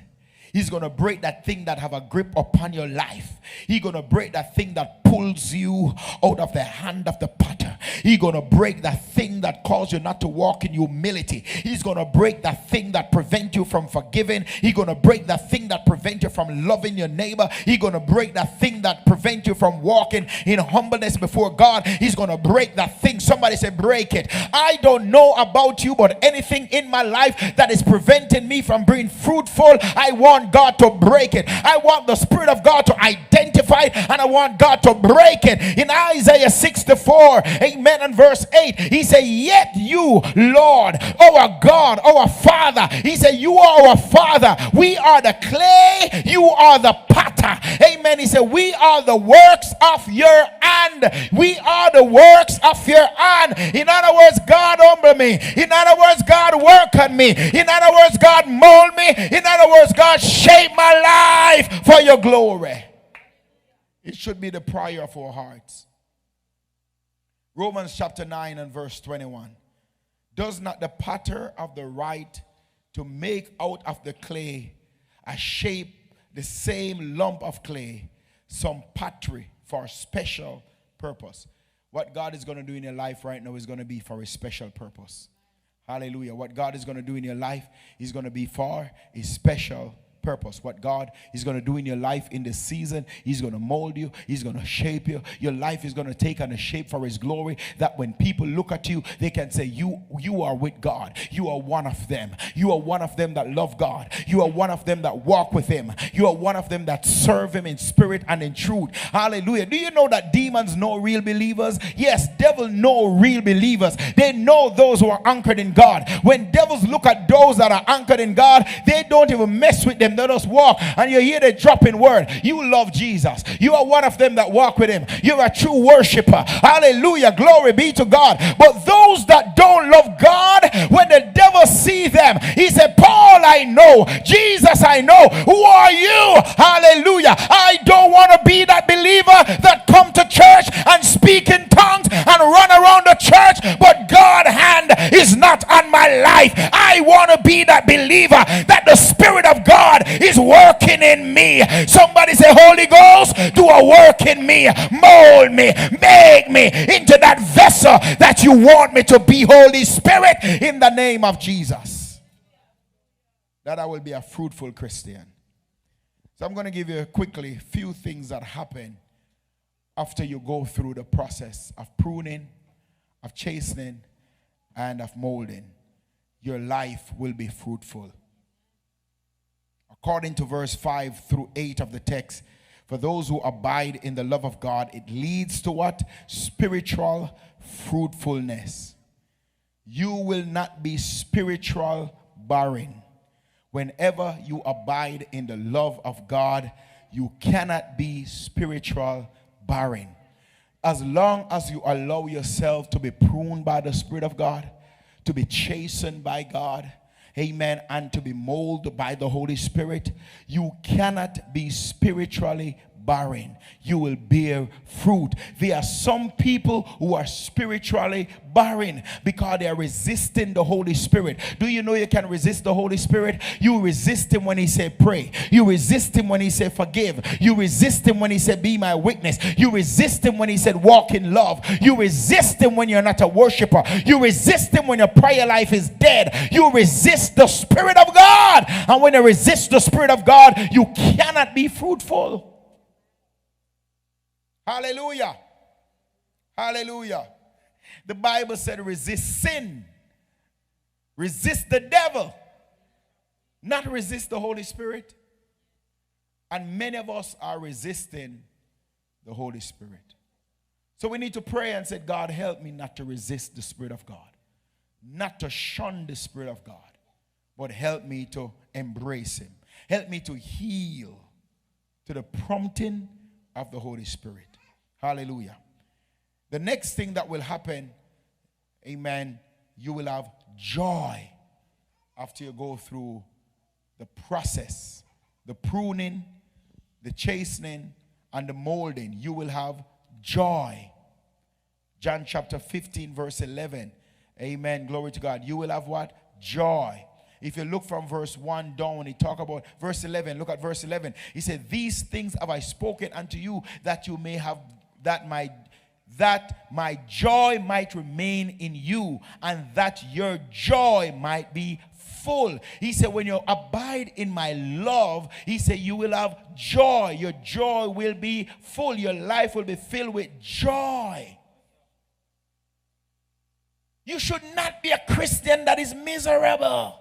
He's going to break that thing that have a grip upon your life. He's going to break that thing that pulls you out of the hand of the potter. He's going to break that thing that causes you not to walk in humility. He's going to break that thing that prevents you from forgiving. He's going to break that thing that prevents you from loving your neighbor. He's going to break that thing that prevents you from walking in humbleness before God. He's going to break that thing. Somebody say, break it. I don't know about you, but anything in my life that is preventing me from being fruitful, I want God to break it. I want the Spirit of God to identify it, and I want God to break it. In Isaiah 64, amen, and verse 8, he said, yet you, Lord, our God, our Father, he said, you are our Father. We are the clay, you are the potter. Amen. He said, we are the works of your hand. We are the works of your hand. In other words, God humble me. In other words, God work on me. In other words, God mold me. In other words, God shape my life for your glory. It should be the prayer of our hearts. Romans chapter 9 and verse 21. Does not the potter have the right to make out of the clay a shape, the same lump of clay, some pottery for a special purpose? What God is going to do in your life right now is going to be for a special purpose. Hallelujah. What God is going to do in your life is going to be for a special purpose. What God is going to do in your life in this season, he's going to mold you, he's going to shape you. Your life is going to take on a shape for his glory, that when people look at you, they can say, you are with God. You are one of them. You are one of them that love God. You are one of them that walk with him. You are one of them that serve him in spirit and in truth. Hallelujah. Do you know that demons know real believers? Yes, devils know real believers. They know those who are anchored in God. When devils look at those that are anchored in God, they don't even mess with them. Let us walk, and you hear the dropping word. You love Jesus. You are one of them that walk with him. You're a true worshiper. Hallelujah. Glory be to God. But those that don't love God, when the devil see them, he said, Paul I know, Jesus I know. Who are you? Hallelujah. I don't want to be that believer that come to church and speak in tongues and run around the church, but God's hand is not on my life. I want to be that believer that the Spirit of God is working in me. Somebody say, Holy Ghost, do a work in me. Mold me. Make me into that vessel that you want me to be, Holy Spirit, in the name of Jesus. That I will be a fruitful Christian. So I'm going to give you quickly a few things that happen after you go through the process of pruning, of chastening, and of molding. Your life will be fruitful. According to verse 5 through 8 of the text, for those who abide in the love of God, it leads to what? Spiritual fruitfulness. You will not be spiritual barren. Whenever you abide in the love of God, you cannot be spiritual barren. As long as you allow yourself to be pruned by the Spirit of God, to be chastened by God, amen, and to be molded by the Holy Spirit, you cannot be spiritually barren. You will bear fruit. There are some people who are spiritually barren because they are resisting the Holy Spirit. Do you know you can resist the Holy Spirit? You resist him when he said pray. You resist him when he said forgive. You resist him when he said be my witness. You resist him when he said walk in love. You resist him when you're not a worshiper. You resist him when your prayer life is dead. You resist the Spirit of God. And when you resist the Spirit of God, you cannot be fruitful. Hallelujah. Hallelujah. The Bible said resist sin. Resist the devil. Not resist the Holy Spirit. And many of us are resisting the Holy Spirit. So we need to pray and say, God, help me not to resist the Spirit of God. Not to shun the Spirit of God. But help me to embrace him. Help me to heal to the prompting of the Holy Spirit. Hallelujah. The next thing that will happen, amen, you will have joy after you go through the process, the pruning, the chastening, and the molding. You will have joy. John chapter 15 verse 11. Amen. Glory to God. You will have what? Joy. If you look from verse 1 down, he talk about verse 11. Look at verse 11. He said, these things have I spoken unto you, that you may have, that my joy might remain in you, and that your joy might be full. He said, when you abide in my love, he said, you will have joy. Your joy will be full. Your life will be filled with joy. You should not be a Christian that is miserable.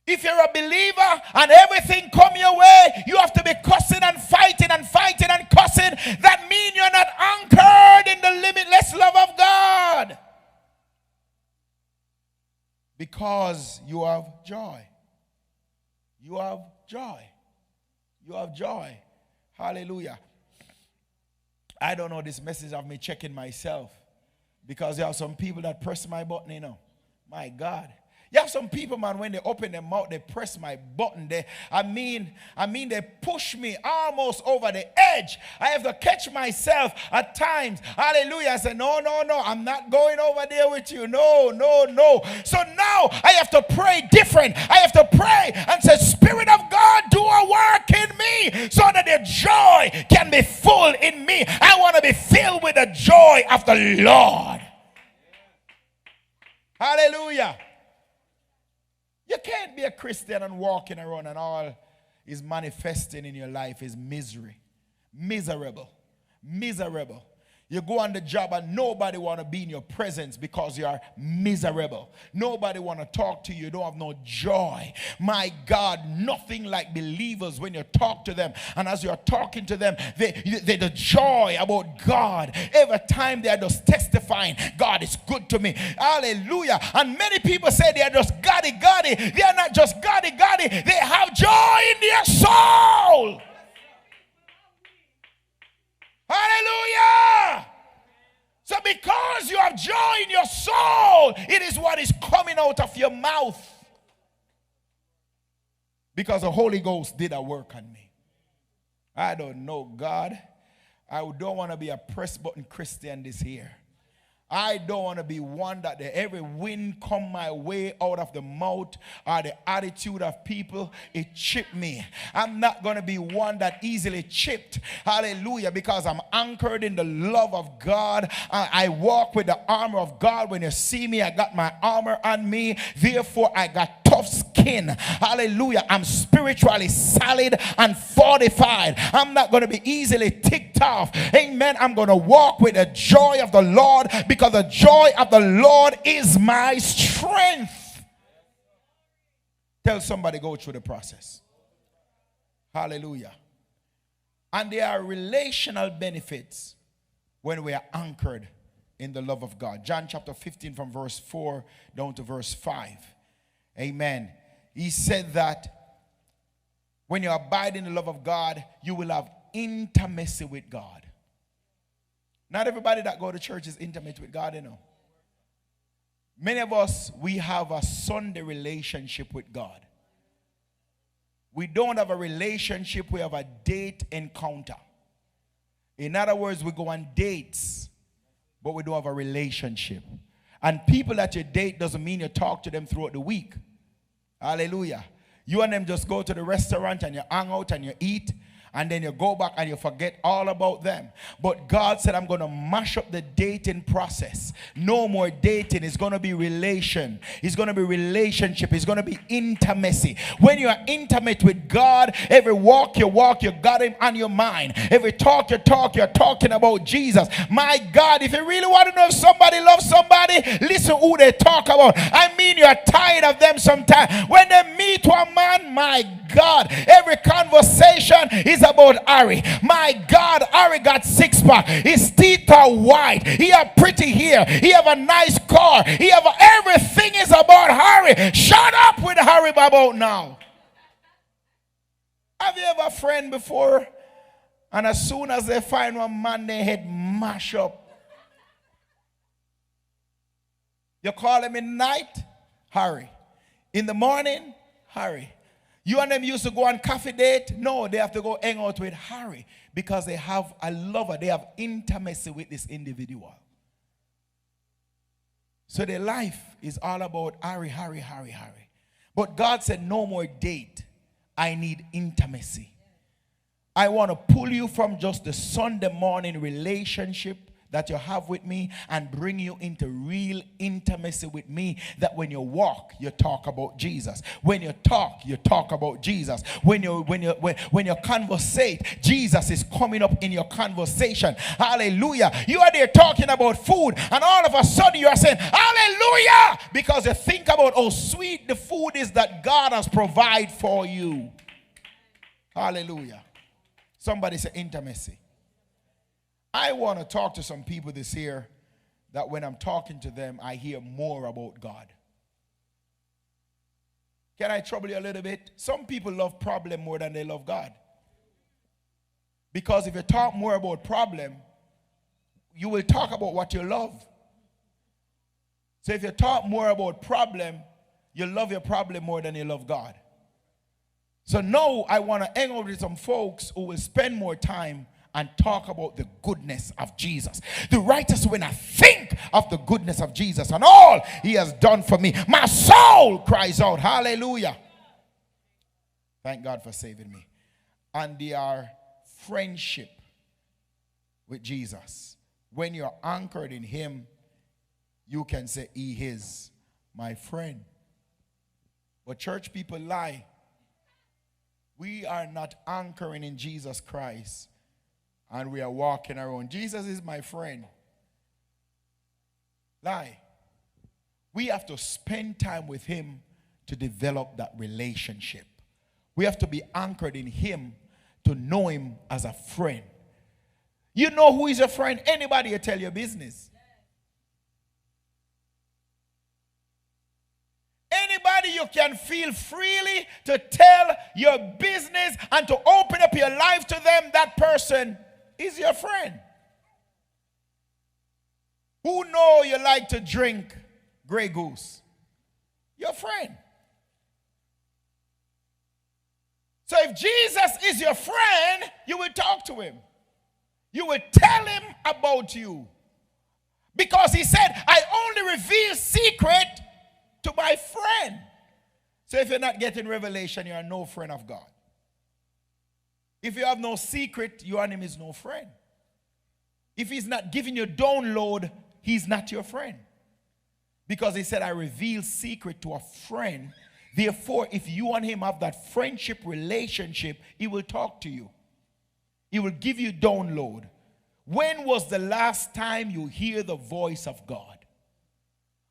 If you're a believer and everything come your way, you have to be cussing and fighting and fighting and cussing. That means you're not anchored in the limitless love of God. Because you have joy. You have joy. You have joy. Hallelujah. I don't know, this message of me checking myself. Because there are some people that press my button, you know. My God. You have some people, man, when they open their mouth, they press my button. They push me almost over the edge. I have to catch myself at times. Hallelujah. I say, no, I'm not going over there with you. No. So now I have to pray different. I have to pray and say, Spirit of God, do a work in me so that the joy can be full in me. I want to be filled with the joy of the Lord. Hallelujah. You can't be a Christian and walking around and all is manifesting in your life is misery. Miserable. You go on the job and nobody want to be in your presence because you are miserable. Nobody want to talk to you. You don't have no joy. My God, nothing like believers when you talk to them. And as you're talking to them, the joy about God. Every time they are just testifying, God is good to me. Hallelujah. And many people say they are just goddy. They are not just goddy. They have joy in their soul. Hallelujah. So because you have joy in your soul, it is what is coming out of your mouth. Because the Holy Ghost did a work on me. I don't know, God. I don't want to be a press button Christian this year. I don't want to be one that every wind come my way out of the mouth or the attitude of people, it chipped me. I'm not going to be one that easily chipped. Hallelujah. Because I'm anchored in the love of God. I walk with the armor of God. When you see me, I got my armor on me. Therefore, I got tough skin. Hallelujah. I'm spiritually solid and fortified. I'm not going to be easily ticked off. Amen. I'm going to walk with the joy of the Lord, because the joy of the Lord is my strength. Tell somebody, go through the process. Hallelujah. And there are relational benefits when we are anchored in the love of God. John chapter 15 from verse 4 down to verse 5. Amen. He said that when you abide in the love of God, you will have intimacy with God. Not everybody that go to church is intimate with God, you know. Many of us, we have a Sunday relationship with God. We don't have a relationship, we have a date encounter. In other words, we go on dates, but we don't have a relationship. And people that you date doesn't mean you talk to them throughout the week. Hallelujah. You and them just go to the restaurant and you hang out and you eat, and then you go back and you forget all about them. But God said, I'm going to mash up the dating process. No more dating. It's going to be relation. It's going to be relationship. It's going to be intimacy. When you are intimate with God, every walk, you got him on your mind. Every talk, you're talking about Jesus. My God, if you really want to know if somebody loves somebody, listen who they talk about. I mean, you're tired of them sometimes. When they meet one man, my God, every conversation is about Harry. My God, Harry got six-pack. His teeth are white. He have pretty hair. He have a nice car. He have everything is about Harry. Shut up with Harry about now. Have you ever a friend before, and as soon as they find one man, they head mash up. You call them in the night, hurry. In the morning, hurry. You and them used to go on coffee date? No, they have to go hang out with Harry because they have a lover. They have intimacy with this individual. So their life is all about hurry, hurry, hurry, hurry. But God said, no more date. I need intimacy. I want to pull you from just the Sunday morning relationship that you have with me and bring you into real intimacy with me, that when you walk, you talk about Jesus. When you talk about Jesus. When you conversate, Jesus is coming up in your conversation. Hallelujah. You are there talking about food, and all of a sudden you are saying, hallelujah, because you think about how sweet the food is that God has provided for you. Hallelujah. Somebody say intimacy. I want to talk to some people this year that when I'm talking to them, I hear more about God. Can I trouble you a little bit? Some people love problem more than they love God. Because if you talk more about problem, you will talk about what you love. So if you talk more about problem, you love your problem more than you love God. So now I want to hang out with some folks who will spend more time and talk about the goodness of Jesus. The righteous, when I think of the goodness of Jesus and all he has done for me, my soul cries out, hallelujah. Thank God for saving me. And their friendship with Jesus. When you're anchored in him, you can say, he is my friend. But church people lie. We are not anchoring in Jesus Christ. And we are walking around. Jesus is my friend. Lie. We have to spend time with him to develop that relationship. We have to be anchored in him to know him as a friend. You know who is a friend? Anybody will tell your business. Anybody you can feel freely to tell your business and to open up your life to them, that person is your friend. Who know you like to drink Grey Goose? Your friend. So if Jesus is your friend, you will talk to him. You will tell him about you. Because he said, I only reveal secret to my friend. So if you're not getting revelation, you are no friend of God. If you have no secret, your name is no friend. If he's not giving you download, he's not your friend. Because he said, I reveal secret to a friend. Therefore, if you and him have that friendship relationship, he will talk to you. He will give you download. When was the last time you hear the voice of God?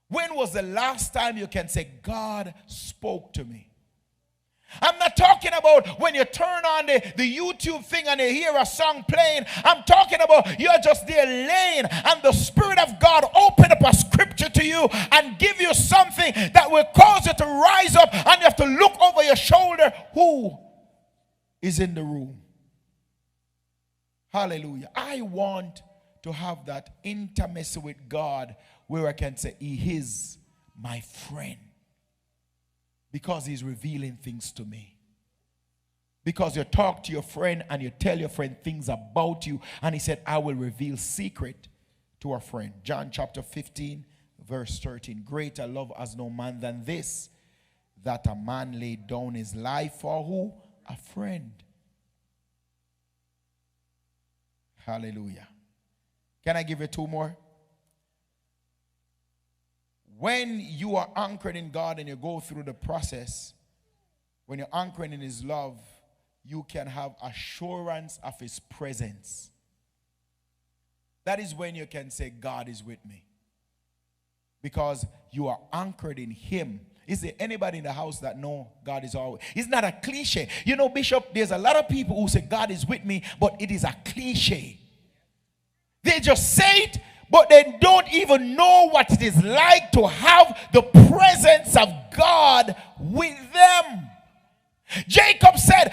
When was the last time you can say, God spoke to me? I'm not talking about when you turn on the YouTube thing and you hear a song playing. I'm talking about you're just there laying and the Spirit of God open up a scripture to you and give you something that will cause you to rise up, and you have to look over your shoulder. Who is in the room? Hallelujah. I want to have that intimacy with God where I can say, he is my friend. Because he's revealing things to me. Because you talk to your friend and you tell your friend things about you. And he said, I will reveal secret to a friend. John chapter 15, verse 13. Greater love has no man than this, that a man laid down his life for who? A friend. Hallelujah. Can I give you two more? When you are anchored in God and you go through the process, when you're anchored in his love, you can have assurance of his presence. That is when you can say, God is with me. Because you are anchored in him. Is there anybody in the house that know God is always? It's not a cliche. You know, Bishop, there's a lot of people who say God is with me, but it is a cliche. They just say it, but they don't even know what it is like to have the presence of God with them. Jacob said,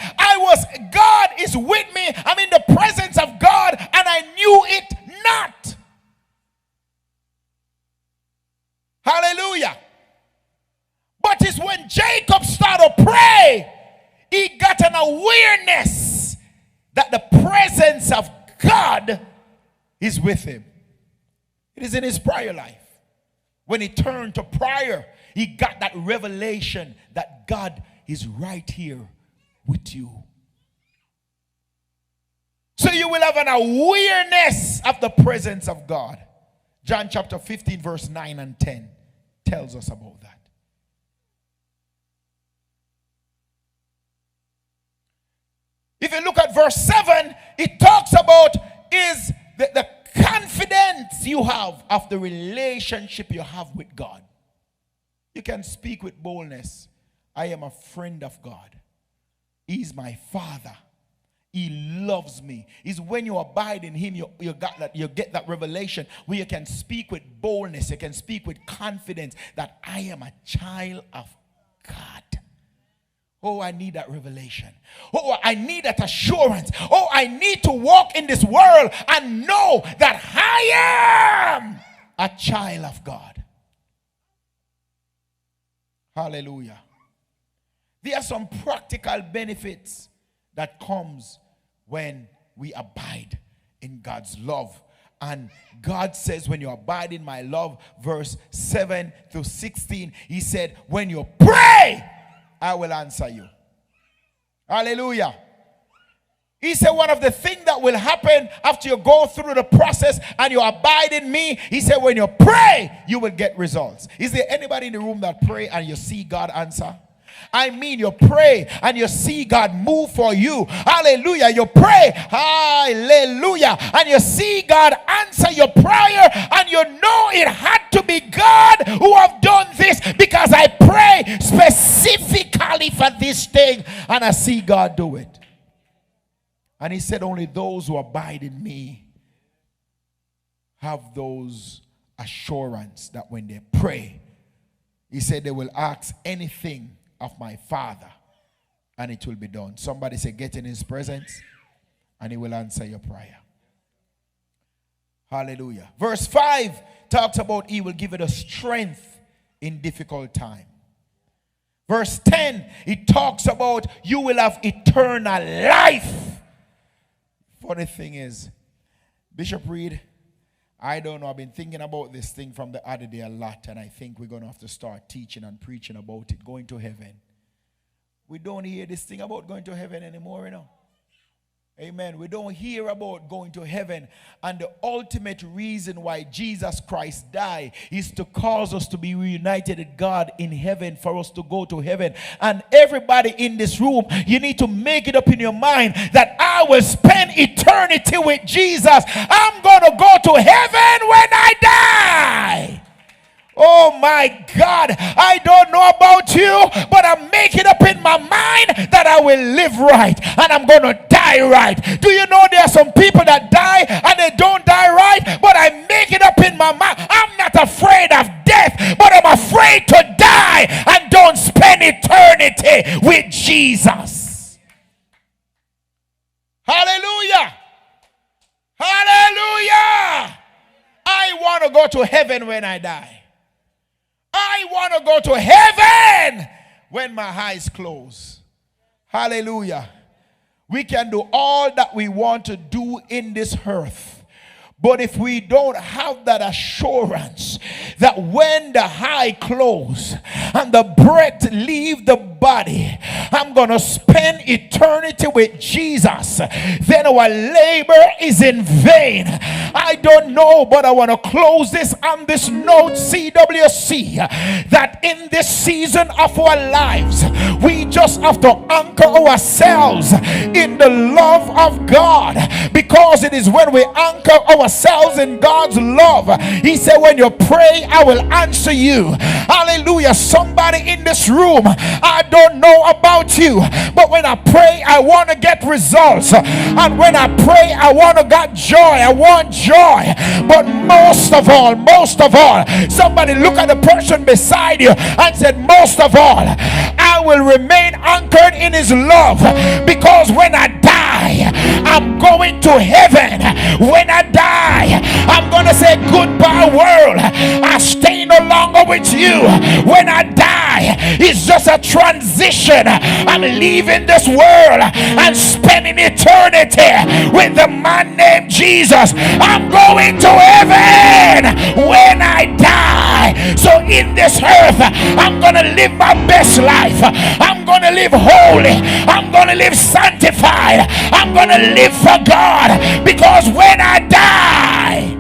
God is with me. I'm in the presence of God and I knew it not. that the presence of God is with him. It is in his prior life. When he turned to prayer, he got that revelation that God is right here with you. So you will have an awareness of the presence of God. John chapter 15 verse 9 and 10 tells us about that. If you look at verse 7, it talks about is the confidence you have of the relationship you have with God. You can speak with boldness. I am a friend of God. He's my Father. He loves me. It's when you abide in him, you get that revelation where you can speak with boldness. You can speak with confidence that I am a child of God. Oh, I need that revelation. Oh, I need that assurance. Oh, I need to walk in this world and know that I am a child of God. Hallelujah. There are some practical benefits that comes when we abide in God's love. And God says, when you abide in my love, verse 7 through 16, he said, when you pray, I will answer you. Hallelujah. He said one of the things that will happen after you go through the process and you abide in me, he said when you pray, you will get results. Is there anybody in the room that pray and you see God answer? I mean, you pray and you see God move for you. Hallelujah. You pray. Hallelujah. And you see God answer your prayer and you know it had to be God who have done this because I pray specifically for this thing and I see God do it. And he said only those who abide in me have those assurance that when they pray, he said they will ask anything of my Father and it will be done. Somebody say get in his presence and he will answer your prayer. Hallelujah. Verse 5 talks about he will give you the strength in difficult time. Verse 10, it talks about you will have eternal life. Funny thing is, Bishop Reid, I don't know, I've been thinking about this thing from the other day a lot, and I think we're going to have to start teaching and preaching about it, going to heaven. We don't hear this thing about going to heaven anymore, you know. Amen. We don't hear about going to heaven. And the ultimate reason why Jesus Christ died is to cause us to be reunited with God in heaven, for us to go to heaven. And everybody in this room, you need to make it up in your mind that I will spend eternity with Jesus. I'm going to go to heaven when I die. Oh my God, I don't know about you, but I'm making up in my mind that I will live right and I'm going to die right. Do you know there are some people that die and they don't die right? But I make it up in my mind. I'm not afraid of death, but I'm afraid to die and don't spend eternity with Jesus. Hallelujah. Hallelujah. I want to go to heaven when I die. I want to go to heaven when my eyes close. Hallelujah. We can do all that we want to do in this earth. But if we don't have that assurance that when the eye close and the breath leave the body, I'm going to spend eternity with Jesus, then our labor is in vain. I don't know, but I want to close this on this note, CWC, that in this season of our lives, we just have to anchor ourselves in the love of God, because it is when we anchor ourselves in God's love. He said, when you pray, I will answer you. Hallelujah. Somebody in this room, I don't know about you, but when I pray, I want to get results. And when I pray, I want to get joy. I want joy. But most of all, somebody look at the person beside you and said, most of all, I will remain anchored in his love, because when I die, I'm going to heaven. When I die, I'm going to say goodbye world. I stay no longer with you. When I die, die is just a transition. I'm leaving this world and spending eternity with the man named Jesus. I'm going to heaven when I die. So in this earth, I'm going to live my best life. I'm going to live holy. I'm going to live sanctified. I'm going to live for God, because when I die,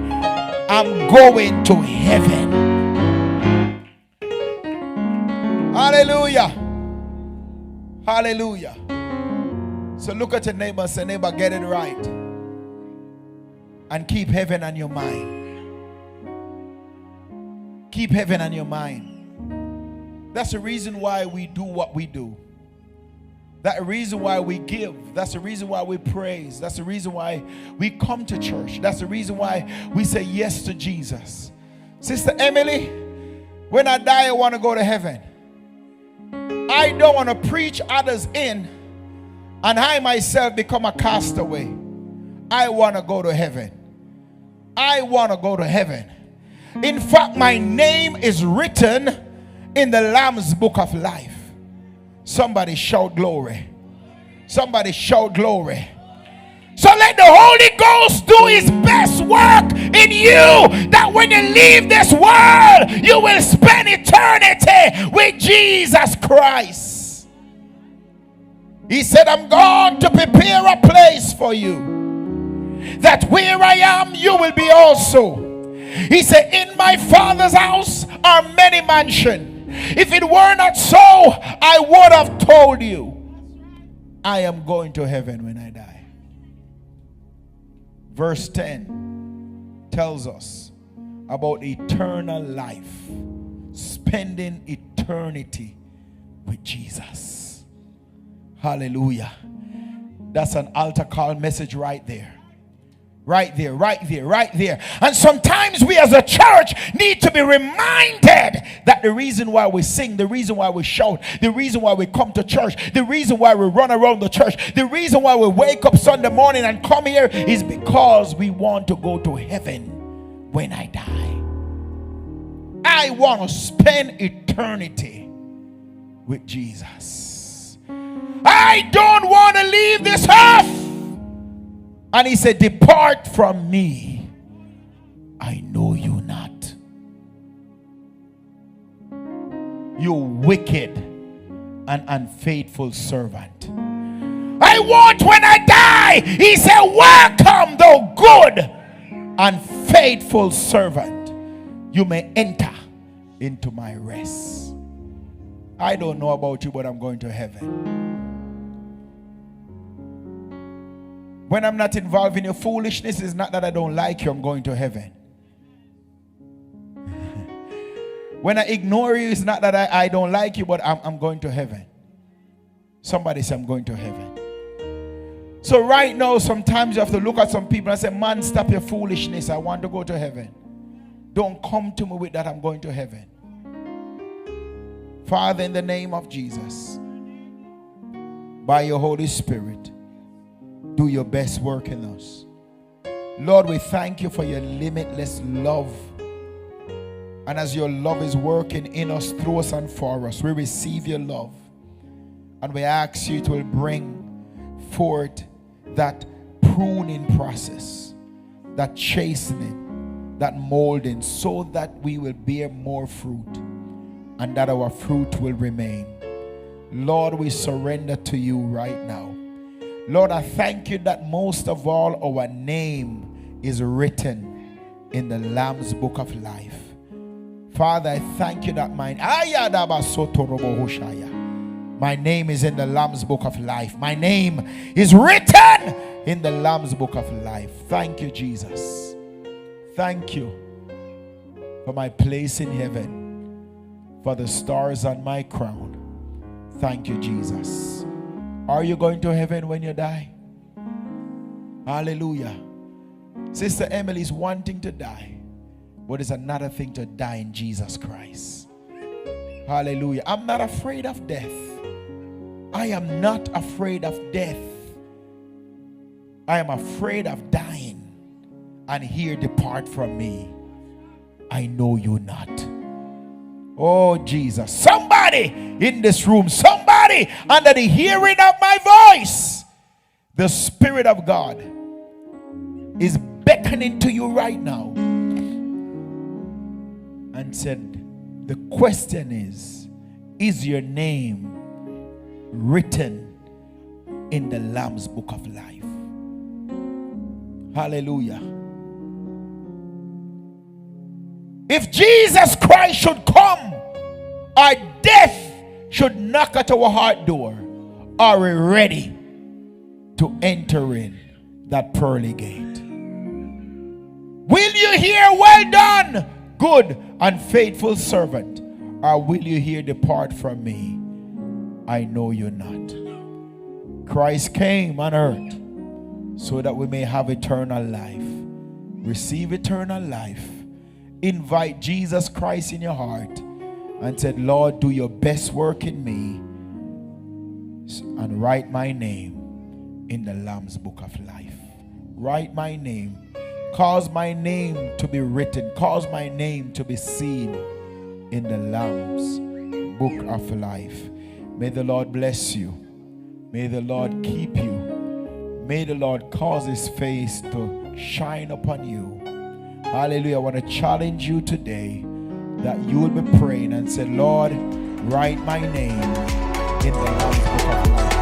I'm going to heaven. Hallelujah. Hallelujah. So look at your neighbor and say, neighbor, get it right. And keep heaven on your mind. Keep heaven on your mind. That's the reason why we do what we do. That's the reason why we give. That's the reason why we praise. That's the reason why we come to church. That's the reason why we say yes to Jesus. Sister Emily, when I die, I want to go to heaven. I don't want to preach others in and I myself become a castaway. I want to go to heaven. I want to go to heaven. In fact, my name is written in the Lamb's book of life. Somebody shout glory. Somebody shout glory. So let the Holy Ghost do his best work in you, that when you leave this world, you will spend eternity with Jesus Christ. He said, I'm going to prepare a place for you, that where I am, you will be also. He said, in my Father's house are many mansions. If it were not so, I would have told you. I am going to heaven when I die. Verse 10 tells us about eternal life, spending eternity with Jesus. Hallelujah. That's an altar call message right there. Right there, right there, right there. And sometimes we as a church need to be reminded that the reason why we sing, the reason why we shout, the reason why we come to church, the reason why we run around the church, the reason why we wake up Sunday morning and come here is because we want to go to heaven when I die. I want to spend eternity with Jesus. I don't want to leave this earth. And he said, depart from me. I know you not. You wicked and unfaithful servant. I want when I die. He said, welcome thou good and faithful servant. You may enter into my rest. I don't know about you, but I'm going to heaven. When I'm not involved in your foolishness, it's not that I don't like you, I'm going to heaven. When I ignore you, it's not that I don't like you, but I'm going to heaven. Somebody say, I'm going to heaven. So right now, sometimes you have to look at some people and say, man, stop your foolishness. I want to go to heaven. Don't come to me with that. I'm going to heaven. Father, in the name of Jesus, by your Holy Spirit, do your best work in us. Lord, we thank you for your limitless love. And as your love is working in us, through us, and for us, we receive your love. And we ask you to bring forth that pruning process, that chastening, that molding, so that we will bear more fruit and that our fruit will remain. Lord, we surrender to you right now. Lord, I thank you that most of all our name is written in the Lamb's book of life. Father, I thank you that my name is in the Lamb's book of life. My name is written in the Lamb's book of life. Thank you, Jesus. Thank you for my place in heaven, for the stars on my crown. Thank you, Jesus. Are you going to heaven when you die? Hallelujah. Sister Emily is wanting to die, but it's another thing to die in Jesus Christ. Hallelujah. I'm not afraid of death. I am not afraid of death. I am afraid of dying and here depart from me. I know you not. Oh, Jesus. Somebody somebody in this room, somebody under the hearing of my voice, the Spirit of God is beckoning to you right now and said, the question is your name written in the Lamb's Book of Life? Hallelujah. If Jesus Christ should come, our death should knock at our heart door, are we ready to enter in that pearly gate? Will you hear, well done, good and faithful servant? Or will you hear, depart from me, I know you not? Christ came on earth so that we may have eternal life. Receive eternal life. Invite Jesus Christ in your heart and said, Lord, do your best work in me and write my name in the Lamb's Book of Life. Write my name. Cause my name to be written. Cause my name to be seen in the Lamb's Book of Life. May the Lord bless you. May the Lord keep you. May the Lord cause his face to shine upon you. Hallelujah. I want to challenge you today that you will be praying and say, Lord, write my name in the Lamb's Book of Life.